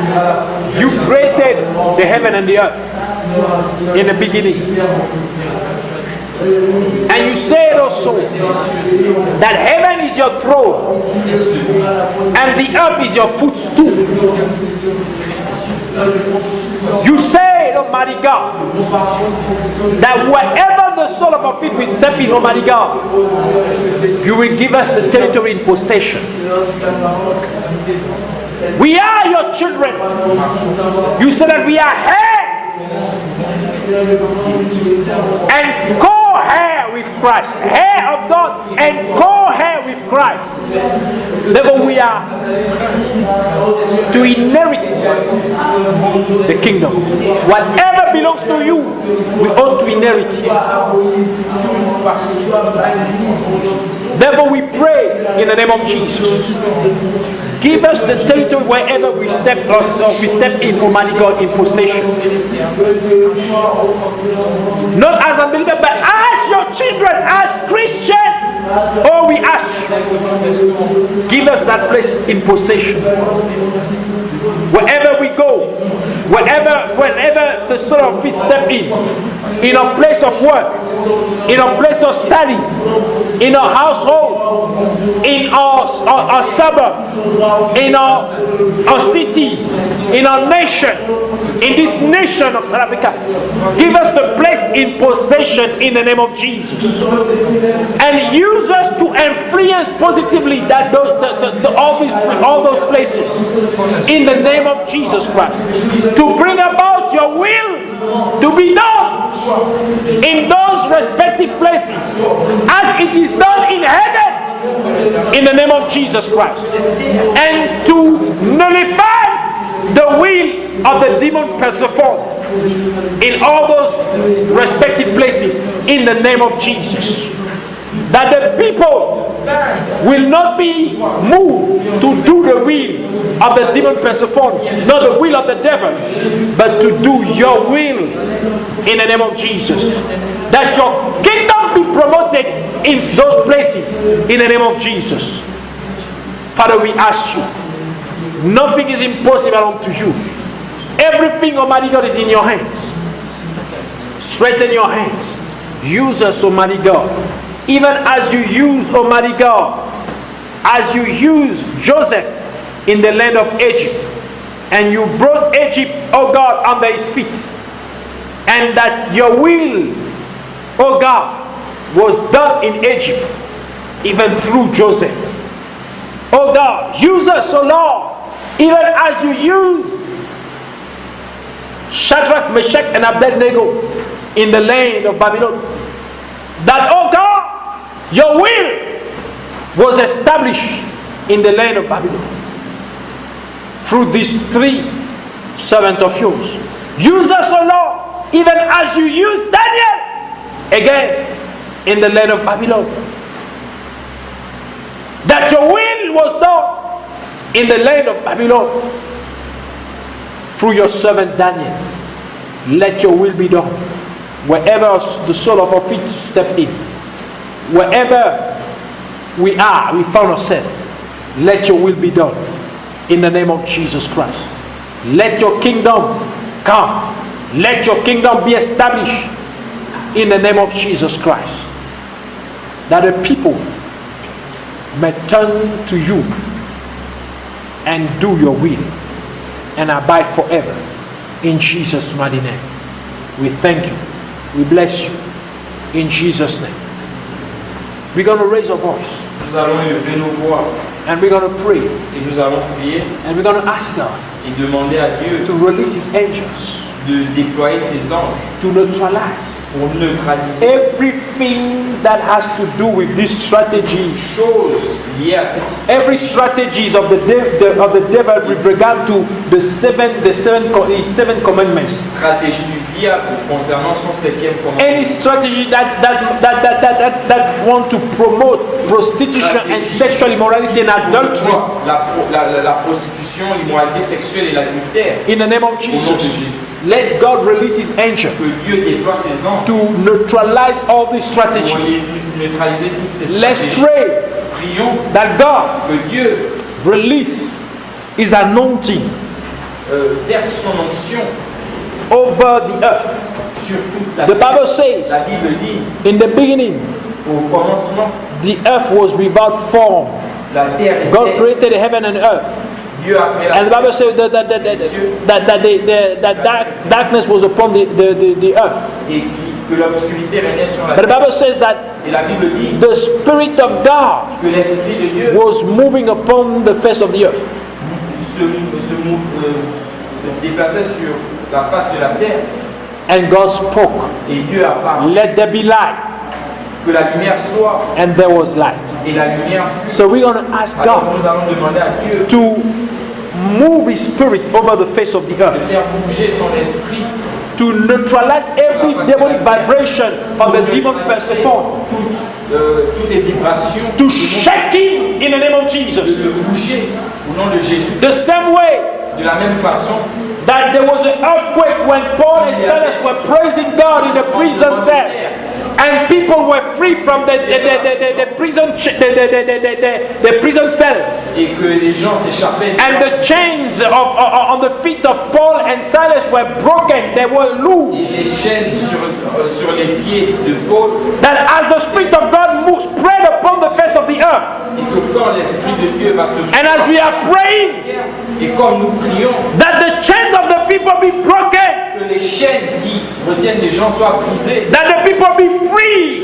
Speaker 1: you created the heaven and the earth in the beginning. And you said also that heaven is your throne and the earth is your footstool. You said, Almighty God, that wherever the sole of our feet will step in, Almighty God, you will give us the territory in possession. We are your children. You said that we are heir and co-heir with Christ, heir of God and co-heir with Christ. Therefore we are to inherit the kingdom. Whatever belongs to you, we ought to inherit it. Therefore we pray in the name of Jesus. Give us the territory wherever we step in, Almighty God, in possession. Not as unbelievers, but as your children, as Christians. Oh, we ask you, give us that place in possession. Wherever we go, whenever the soul of feet step in our place of work, in our place of studies, in our household, in our suburb, in our cities, in our nation, in this nation of South Africa, give us the place in possession in the name of Jesus, and use us to influence positively that all those places in the name of Jesus Christ, to bring about your will to be done in those respective places as it is done in heaven in the name of Jesus Christ, and to nullify the will of the demon Persephone in all those respective places in the name of Jesus, that the people will not be moved to do the will of the demon Persephone, not the will of the devil, but to do your will in the name of Jesus, that your kingdom be promoted in those places in the name of Jesus. Father, we ask you, nothing is impossible unto you. Everything, Almighty God, is in your hands. Straighten your hands. Use us, Almighty God. Even as you use, Almighty God, as you use Joseph in the land of Egypt, and you brought Egypt, oh God, under his feet, and that your will, oh God, was done in Egypt, even through Joseph. Oh God, use us, oh Lord, even as you use Shadrach, Meshach, and Abednego in the land of Babylon, that, oh God, your will was established in the land of Babylon through these three servants of yours. Use us, O Lord, even as you used Daniel again in the land of Babylon, that your will was done in the land of Babylon through your servant Daniel. Let your will be done wherever the sole of our feet step in, wherever we are, we found ourselves. Let your will be done in the name of Jesus Christ. Let your kingdom come. Let your kingdom be established in the name of Jesus Christ, that the people may turn to you and do your will and abide forever in Jesus' mighty name. We thank you. We bless you in Jesus' name. We're going to raise our voice.
Speaker 3: Nous allons élever nos voix.
Speaker 1: And we're going to pray.
Speaker 3: Et nous allons prier.
Speaker 1: And we're going to ask God
Speaker 3: et demander à Dieu
Speaker 1: to release His angels,
Speaker 3: de déployer ses anges
Speaker 1: to neutralize
Speaker 3: pour neutraliser
Speaker 1: everything that has to do with these strategies,
Speaker 3: choses liées à cette
Speaker 1: every strategies of the devil with regard to the seven commandments.
Speaker 3: Stratégie du diable concernant son septième commandement.
Speaker 1: Any strategy that want to promote prostitution and sexual immorality and adultery.
Speaker 3: La prostitution, l'immoralité sexuelle et l'adultère.
Speaker 1: In the name of
Speaker 3: Au nom de
Speaker 1: Jesus.
Speaker 3: Jésus.
Speaker 1: Let God release His angel
Speaker 3: Que Dieu déploie ses anges
Speaker 1: to neutralize all these
Speaker 3: pour
Speaker 1: strategies.
Speaker 3: neutraliser toutes ces
Speaker 1: Let's
Speaker 3: stratégies.
Speaker 1: pray
Speaker 3: Prions
Speaker 1: that God
Speaker 3: que Dieu
Speaker 1: release His anointing
Speaker 3: verse son onction
Speaker 1: over the earth.
Speaker 3: sur toute la
Speaker 1: The
Speaker 3: terre.
Speaker 1: Bible says,
Speaker 3: La Bible dit,
Speaker 1: in the beginning,
Speaker 3: au commencement,
Speaker 1: the earth was without form.
Speaker 3: la terre
Speaker 1: God
Speaker 3: était,
Speaker 1: created heaven and earth.
Speaker 3: Dieu a créé la
Speaker 1: And the
Speaker 3: terre.
Speaker 1: Bible says that darkness was upon the earth.
Speaker 3: Et que l'obscurité régnait sur la
Speaker 1: But the
Speaker 3: terre.
Speaker 1: Bible says that
Speaker 3: Et la Bible dit
Speaker 1: the Spirit of God
Speaker 3: que l'Esprit de Dieu
Speaker 1: was moving upon the face of the earth.
Speaker 3: se déplaçait sur la face de la terre.
Speaker 1: And God spoke,
Speaker 3: Et Dieu a parlé
Speaker 1: let there be light.
Speaker 3: que la lumière soit,
Speaker 1: And there was light.
Speaker 3: et la lumière fut.
Speaker 1: So we're going to ask
Speaker 3: Alors
Speaker 1: God
Speaker 3: nous allons demander à Dieu
Speaker 1: to move His Spirit over the face of the
Speaker 3: de
Speaker 1: earth,
Speaker 3: faire bouger son esprit,
Speaker 1: to neutralize every demonic vibration of the demon Persephone,
Speaker 3: toutes les vibrations,
Speaker 1: to shake him in the name of
Speaker 3: de
Speaker 1: Jesus.
Speaker 3: le bouger au nom de Jésus.
Speaker 1: The same way
Speaker 3: De la même façon,
Speaker 1: that there was an earthquake when Paul and Silas were praising God in the prison cell, And people were free from the prison cells.
Speaker 3: Et que les gens s'échappaient.
Speaker 1: And the chains on the feet of Paul and Silas were broken. They were
Speaker 3: Et
Speaker 1: loose.
Speaker 3: les chaînes sur les pieds de Paul.
Speaker 1: That as the Spirit of God moves, spread upon the face of the earth.
Speaker 3: Et que quand l'Esprit de Dieu va se
Speaker 1: And as we are praying,
Speaker 3: et comme nous prions,
Speaker 1: that the chains of the people be broken.
Speaker 3: que les chaînes qui retiennent les gens soient brisées,
Speaker 1: That the people be
Speaker 3: que
Speaker 1: free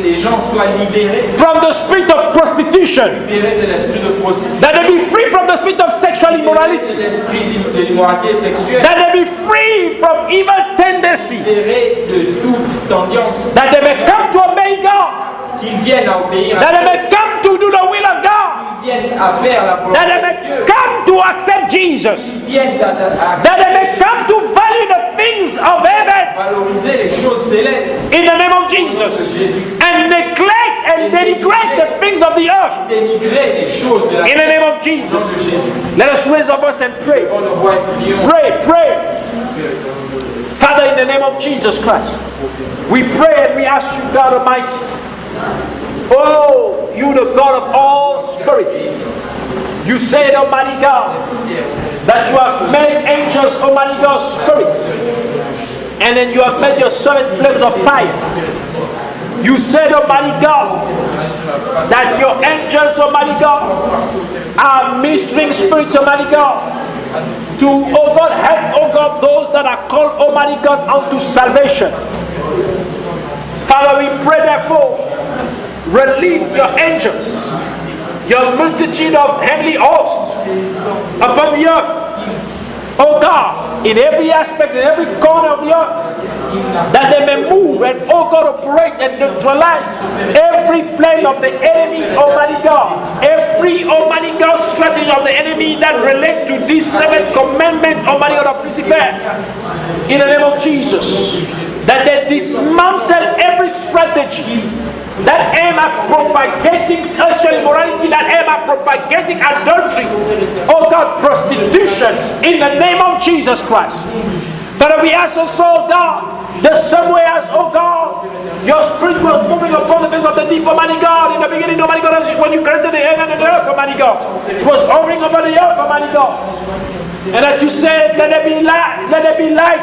Speaker 3: les gens soient libérés,
Speaker 1: from the spirit of prostitution.
Speaker 3: libérés de l'esprit de prostitution,
Speaker 1: That they be free from the spirit of sexual
Speaker 3: libérés de
Speaker 1: immorality.
Speaker 3: l'esprit de l'immoralité sexuelle,
Speaker 1: That they be free from evil tendency.
Speaker 3: libérés de toute tendance,
Speaker 1: That they may come to obey God.
Speaker 3: qu'ils viennent à obéir
Speaker 1: That
Speaker 3: à
Speaker 1: they
Speaker 3: Dieu,
Speaker 1: may come to do the will of God.
Speaker 3: qu'ils viennent à faire la volonté
Speaker 1: That they
Speaker 3: de
Speaker 1: may
Speaker 3: Dieu,
Speaker 1: come to accept Jesus.
Speaker 3: qu'ils viennent à
Speaker 1: That they may come to value the things of heaven
Speaker 3: valoriser les choses célestes
Speaker 1: in the name of
Speaker 3: de
Speaker 1: Jesus.
Speaker 3: Jésus,
Speaker 1: And neglect and denigrate the things of the earth
Speaker 3: dénigrer les choses de la
Speaker 1: in the name
Speaker 3: terre
Speaker 1: of
Speaker 3: au nom de
Speaker 1: Jesus.
Speaker 3: Jésus.
Speaker 1: Let us raise our voice and pray.
Speaker 3: On le voit et prions.
Speaker 1: Pray. Father, in the name of Jesus Christ, we pray and we ask you, God Almighty, oh, you the God of all spirits, you said, Almighty God, that you have made angels, Almighty God, spirits, and then you have made your servant flames of fire. You said, Almighty God, that your angels, Almighty God, are ministering spirits, Almighty God, to, oh God, help, oh God, those that are called, Almighty God, unto salvation. Father, we pray therefore, release your angels, your multitude of heavenly hosts upon the earth. Oh God, in every aspect, in every corner of the earth, that they may move and, oh God, operate and neutralize every plan of the enemy, Almighty God. Every, Almighty God, strategy of the enemy that relate to this seventh commandment, Almighty God, of Lucifer. In the name of Jesus, that they dismantle every strategy that aim at propagating sexual immorality, that aim at propagating adultery, oh God, prostitution, in the name of Jesus Christ. Father, we ask also, God, the same way as, oh God, your spirit was moving upon the face of the deep, Almighty God, in the beginning, Almighty God, when you created the heaven and the earth, Almighty God, it was hovering over the earth, Almighty God. And that you said, let there be light, let there be light.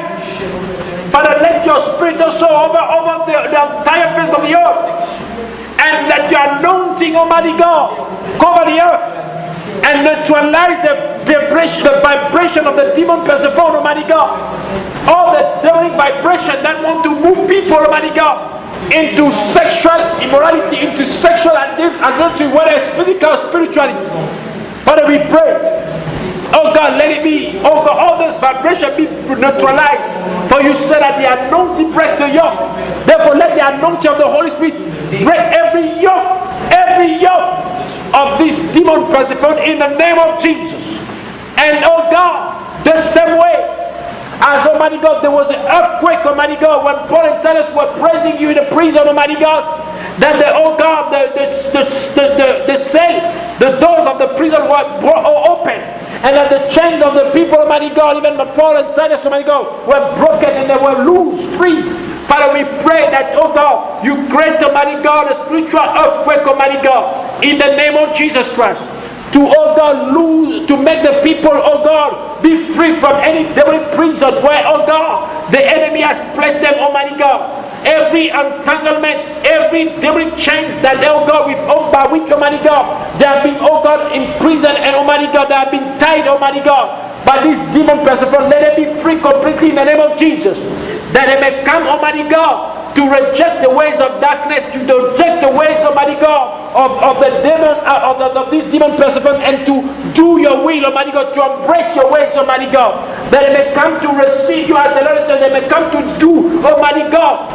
Speaker 1: Father, let your spirit also over the entire face of the earth. And let your anointing, Almighty God, cover the earth and neutralize the vibration of the demon Persephone, Almighty God. All the demonic vibration that want to move people, Almighty God, into sexual immorality, into sexual adultery, whether it's physical or spirituality. Father, we pray, oh God, let it be, oh God, all this vibration be neutralized. For you said that the anointing breaks the yoke. Therefore, let the anointing of the Holy Spirit break every yoke of this demon Persephone in the name of Jesus. And oh God, the same way as, Almighty God, there was an earthquake, Almighty God, when Paul and Silas were praising you in the prison, Almighty God, that the, oh God, the cell, the doors of the prison were open, and that the chains of the people, Almighty God, even the Paul and Silas, Almighty God, were broken and they were loose, free. Father, we pray that, oh God, you create, Almighty God, a spiritual earthquake, Almighty God, in the name of Jesus Christ. To, oh God, to make the people, oh God, be free from any demonic prison where, oh God, the enemy has placed them, Almighty God. Every entanglement, every demonic chains that, oh God, by which, Almighty God, they have been, oh God, imprisoned, and Almighty God, they have been tied, Almighty God, by this demon Persephone. Let them be free completely in the name of Jesus. That they may come, Almighty God, to reject the ways of darkness, to reject the ways, Almighty God, of the demon, of this demon Persephone, and to do your will, Almighty God, to embrace your ways, Almighty God. That they may come to receive you as the Lord, and they may come to do, Almighty God,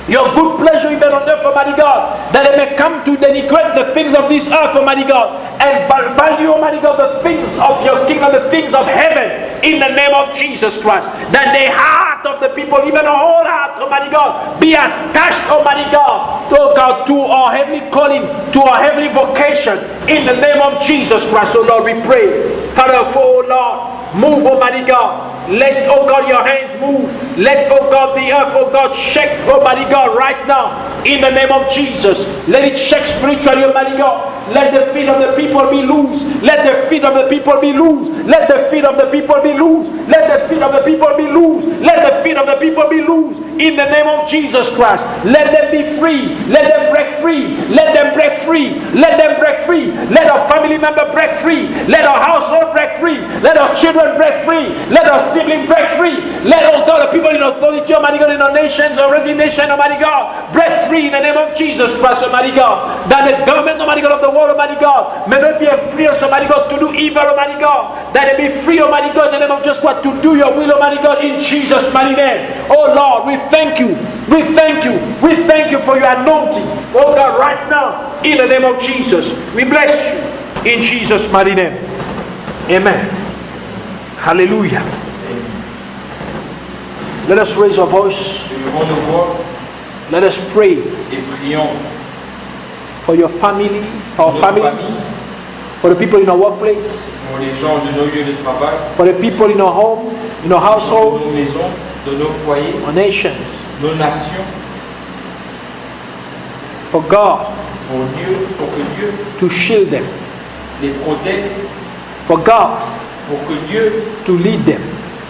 Speaker 1: your good pleasure even on earth, Almighty God. That they may come to denigrate the things of this earth, Almighty God, and value, Almighty God, the things of your kingdom, the things of heaven, in the name of Jesus Christ. That the heart of the people, even our whole heart, Almighty God, be attached, Almighty God, to our heavenly calling, to our heavenly vocation, in the name of Jesus Christ. So Lord, we pray, Father, for, oh Lord, move, Almighty God. Let, oh God, your hands move. Let, oh God, the earth, oh God, shake, Almighty God, right now. In the name of Jesus. Let it shake spiritually, Almighty God. Let the feet of the people be loose. Let the feet of the people be loose. Let the feet of the people be loose. Let the feet of the people be loose. Let the feet of the people be loose. In the name of Jesus Christ. Let them be free. Let them break free. Let them break free. Let them break free. Let our family member break free. Let our household break free. Let our children break free. Let our siblings break free. Let, oh God, the people in authority, Almighty God, in our nations, already nation, Almighty God, break free in the name of Jesus Christ, Almighty God. That the government, Almighty God, of the world, Almighty God, may not be free, Almighty God, to do evil, Almighty God. That they be free, Almighty God, in the name of Jesus Christ, to do your will, Almighty God, in Jesus' mighty name. Oh Lord, we thank you. We thank you. We thank you for your anointing, oh God, right now, in the name of Jesus. We bless you in Jesus' mighty name. Amen. Hallelujah. Let us raise our voice. Let us pray for your family, for our families, for the people in our workplace,
Speaker 3: pour les gens de nos lieux de travail,
Speaker 1: for the people in our home, in our household,
Speaker 3: de nos maisons, de nos foyers,
Speaker 1: our nations,
Speaker 3: nos nations,
Speaker 1: for God
Speaker 3: pour que Dieu
Speaker 1: to shield them,
Speaker 3: les protège,
Speaker 1: for God
Speaker 3: pour que Dieu
Speaker 1: to lead them.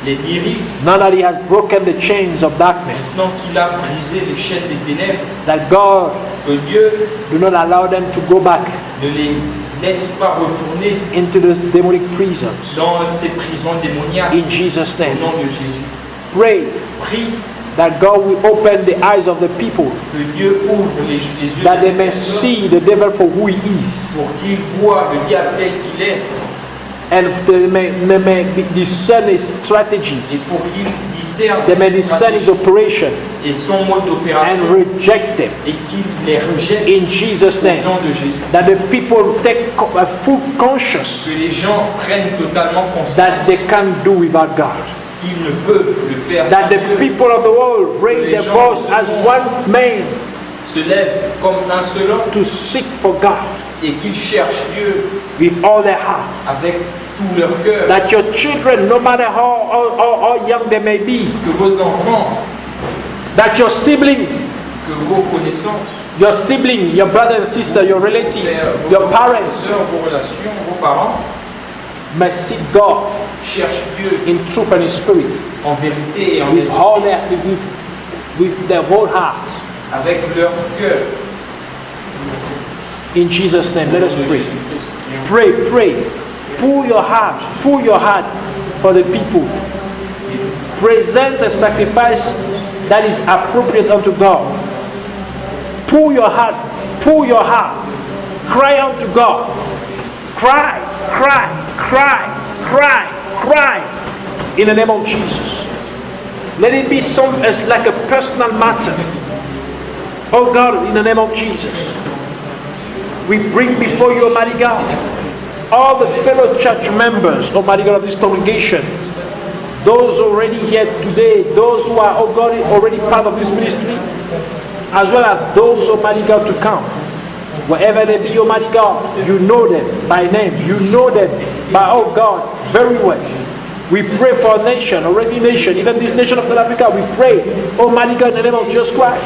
Speaker 3: les dirige.
Speaker 1: Now that He has broken the chains of darkness,
Speaker 3: Maintenant qu'il a brisé les chaînes des ténèbres,
Speaker 1: that God
Speaker 3: que Dieu
Speaker 1: do not allow them to go back
Speaker 3: ne les laisse pas retourner
Speaker 1: into the demonic prisons.
Speaker 3: dans ces prisons démoniaques.
Speaker 1: In Jesus'
Speaker 3: Au
Speaker 1: name,
Speaker 3: nom de Jésus.
Speaker 1: pray
Speaker 3: Prie
Speaker 1: that God will open the eyes of the people,
Speaker 3: que Dieu ouvre les yeux
Speaker 1: that
Speaker 3: de
Speaker 1: they
Speaker 3: ces
Speaker 1: may
Speaker 3: personnes
Speaker 1: see the devil for who he is,
Speaker 3: pour qu'ils voient le diable tel qu'il est
Speaker 1: and they may discern his strategies,
Speaker 3: et pour qu'ils discernent
Speaker 1: they may
Speaker 3: ses
Speaker 1: discern his
Speaker 3: stratégies
Speaker 1: operation
Speaker 3: et son mode
Speaker 1: and
Speaker 3: d'opération
Speaker 1: reject them.
Speaker 3: et qu'ils les rejettent
Speaker 1: In Jesus'
Speaker 3: au
Speaker 1: name,
Speaker 3: nom de Jésus.
Speaker 1: that the people take a full conscience
Speaker 3: Que les gens prennent totalement conscience
Speaker 1: that they can't do without God.
Speaker 3: qu'ils ne peuvent le faire sans
Speaker 1: That the
Speaker 3: Dieu,
Speaker 1: people of the world raise their voice as one man
Speaker 3: se lèvent comme un seul homme
Speaker 1: to seek for God
Speaker 3: et qu'ils cherchent Dieu
Speaker 1: with all their hearts.
Speaker 3: avec tout leur cœur.
Speaker 1: That your children, no matter how young they may be,
Speaker 3: Que vos enfants,
Speaker 1: that your siblings,
Speaker 3: que vos connaissances,
Speaker 1: your sibling, your brother and sister, your relative,
Speaker 3: vos
Speaker 1: your parents
Speaker 3: sœurs, vos relations, vos parents
Speaker 1: may seek God
Speaker 3: cherchent Dieu
Speaker 1: in truth and in spirit
Speaker 3: en vérité et en
Speaker 1: with
Speaker 3: esprit
Speaker 1: all their with their whole hearts.
Speaker 3: avec leur cœur.
Speaker 1: In Jesus' name, let us
Speaker 3: Au nom de
Speaker 1: pray.
Speaker 3: Jésus-Christ, prions.
Speaker 1: Pray. Pour your heart for the people. Present the sacrifice that is appropriate unto God. Pour your heart. Cry unto God. Cry. In the name of Jesus. Let it be like a personal matter. Oh God, in the name of Jesus. We bring before you, Almighty God, all the fellow church members, Almighty God, of this congregation, those already here today, those who are, oh God, already part of this ministry, as well as those, Almighty God, to come. Wherever they be, Almighty God, you know them by name. You know them by, oh God, very well. We pray for our nation, already nation, even this nation of South Africa. We pray, Almighty God, in the name of Jesus Christ,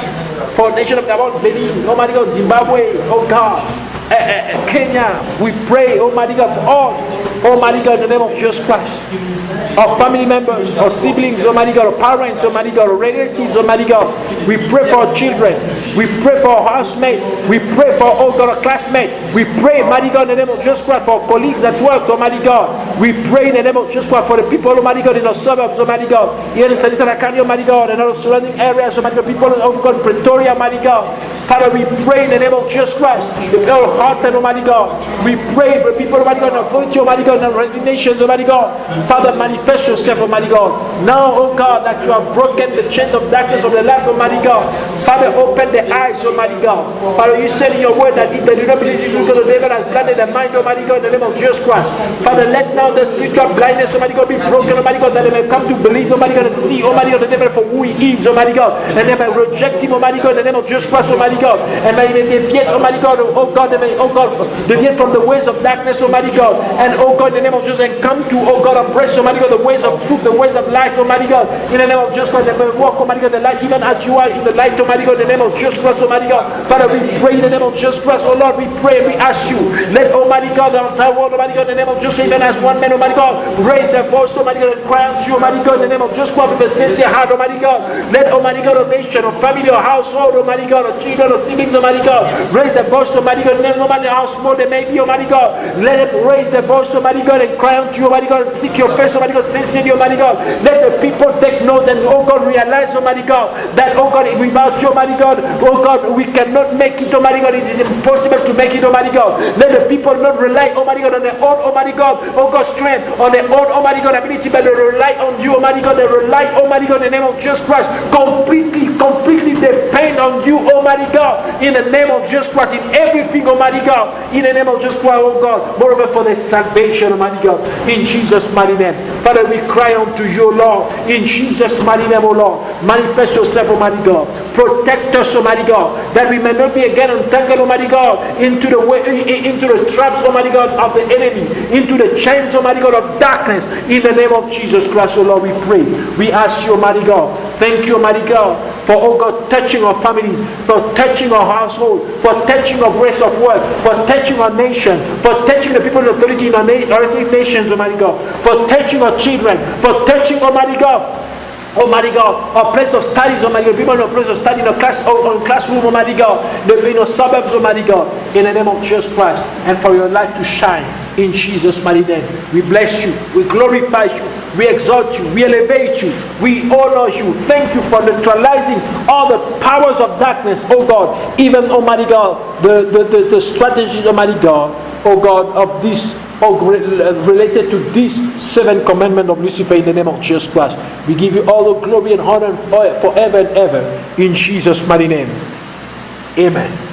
Speaker 1: for the nation of Gabon, Benin, Almighty God, Zimbabwe, oh God, Kenya. We pray, Almighty God, for all, Almighty God, in the name of Jesus Christ. Our family members, our siblings, Almighty God, our parents, Almighty God, our relatives, Almighty God. We pray for our children. We pray for our housemates. We pray for, oh God, our classmates. We pray, Almighty God, in the name of Jesus Christ, for our colleagues at work, Almighty God. We pray in the name of Jesus Christ for the people, Almighty God, in our suburbs, Almighty God. Here in Sadisana County, Almighty God, and our surrounding areas, Almighty God, people, oh God, Pretoria, Almighty God. Father, we pray in the name of Jesus Christ, with our heart and Almighty God. We pray for people, Almighty God, in authority, Almighty God, in our nations, Almighty God. Father, manifest yourself, Almighty God. Now, oh God, that you have broken the chains of darkness of the lives, Almighty God. Father, open the eyes, Almighty God. Father, you said in your word that if they do not believe you, because the devil has blinded the mind, Almighty God, in the name of Jesus Christ. Father, let now the spiritual blindness, Almighty God, be broken, Almighty God, that they may come to believe, Almighty God, and see, Almighty God, the devil for who he is, Almighty God. And they may reject him, Almighty God, in the name of Jesus Christ, Almighty God. And may they deviate, Almighty God, oh God, they may, oh God, deviate from the ways of darkness, Almighty God. And oh God, God, in the name of Jesus, and come to, oh God, embrace, Almighty God, the ways of truth, the ways of life, Almighty God, in the name of Jesus Christ, that may walk, Almighty God, the light, even as you are in the light, Almighty God, in the name of Jesus Christ, Almighty God. Father, we pray in the name of Jesus Christ, oh Lord, we pray, we ask you, let, Almighty God, the entire world, Almighty God, in the name of Jesus, even as one man, Almighty God, raise their voice, Almighty God, and cry out to you, Almighty God, in the name of Jesus Christ, with a sincere heart, Almighty God. Let, Almighty God, a nation, a family, a household, Almighty God, a children, a siblings, Almighty God, raise their voice, Almighty God, no matter how small they may be, Almighty God. Let them raise their voice, Almighty God, and cry out to you, Almighty God, and seek your face, Almighty God, sincerely, Almighty God. Let the people take note and, oh God, realize, Almighty God, that, oh God, without you, Almighty God, oh God, we cannot make it, Almighty God. It is impossible to make it, Almighty God. Let the people not rely, Almighty God, on their own, Almighty God, oh God, strength, on their own, Almighty God, ability, but they rely on you, Almighty God. They rely, Almighty God, in the name of Jesus Christ, completely depend on you, Almighty God, in the name of Jesus Christ, in everything, Almighty God, in the name of Jesus Christ, oh God, moreover for their salvation, Almighty God, in Jesus' mighty name. Father, we cry unto you, Lord, in Jesus' mighty name, oh Lord, manifest yourself, Almighty God. Protect us, Almighty God, that we may not be again entangled, Almighty God, into the traps, Almighty God, of the enemy, into the chains, Almighty God, of darkness, in the name of Jesus Christ, oh Lord, we pray. We ask you, Almighty God, thank you, Almighty God, for, oh God, touching our families, for touching our household, for touching our place of work, for touching our nation, for touching the people in authority in our nations, Almighty God, for touching our children, for touching, Almighty God, our place of studies, Almighty God, people in a place of study, in a classroom, Almighty God, in the suburbs, Almighty God, in the name of Jesus Christ, and for your light to shine in Jesus' mighty name. We bless you, we glorify you, we exalt you, we elevate you, we honor you. Thank you for neutralizing all the powers of darkness, oh God, even, Almighty God, the strategies, Almighty God, oh God, of this, related to this 7th commandment of Lucifer, in the name of Jesus Christ. We give you all the glory and honor forever and ever in Jesus' mighty name. Amen.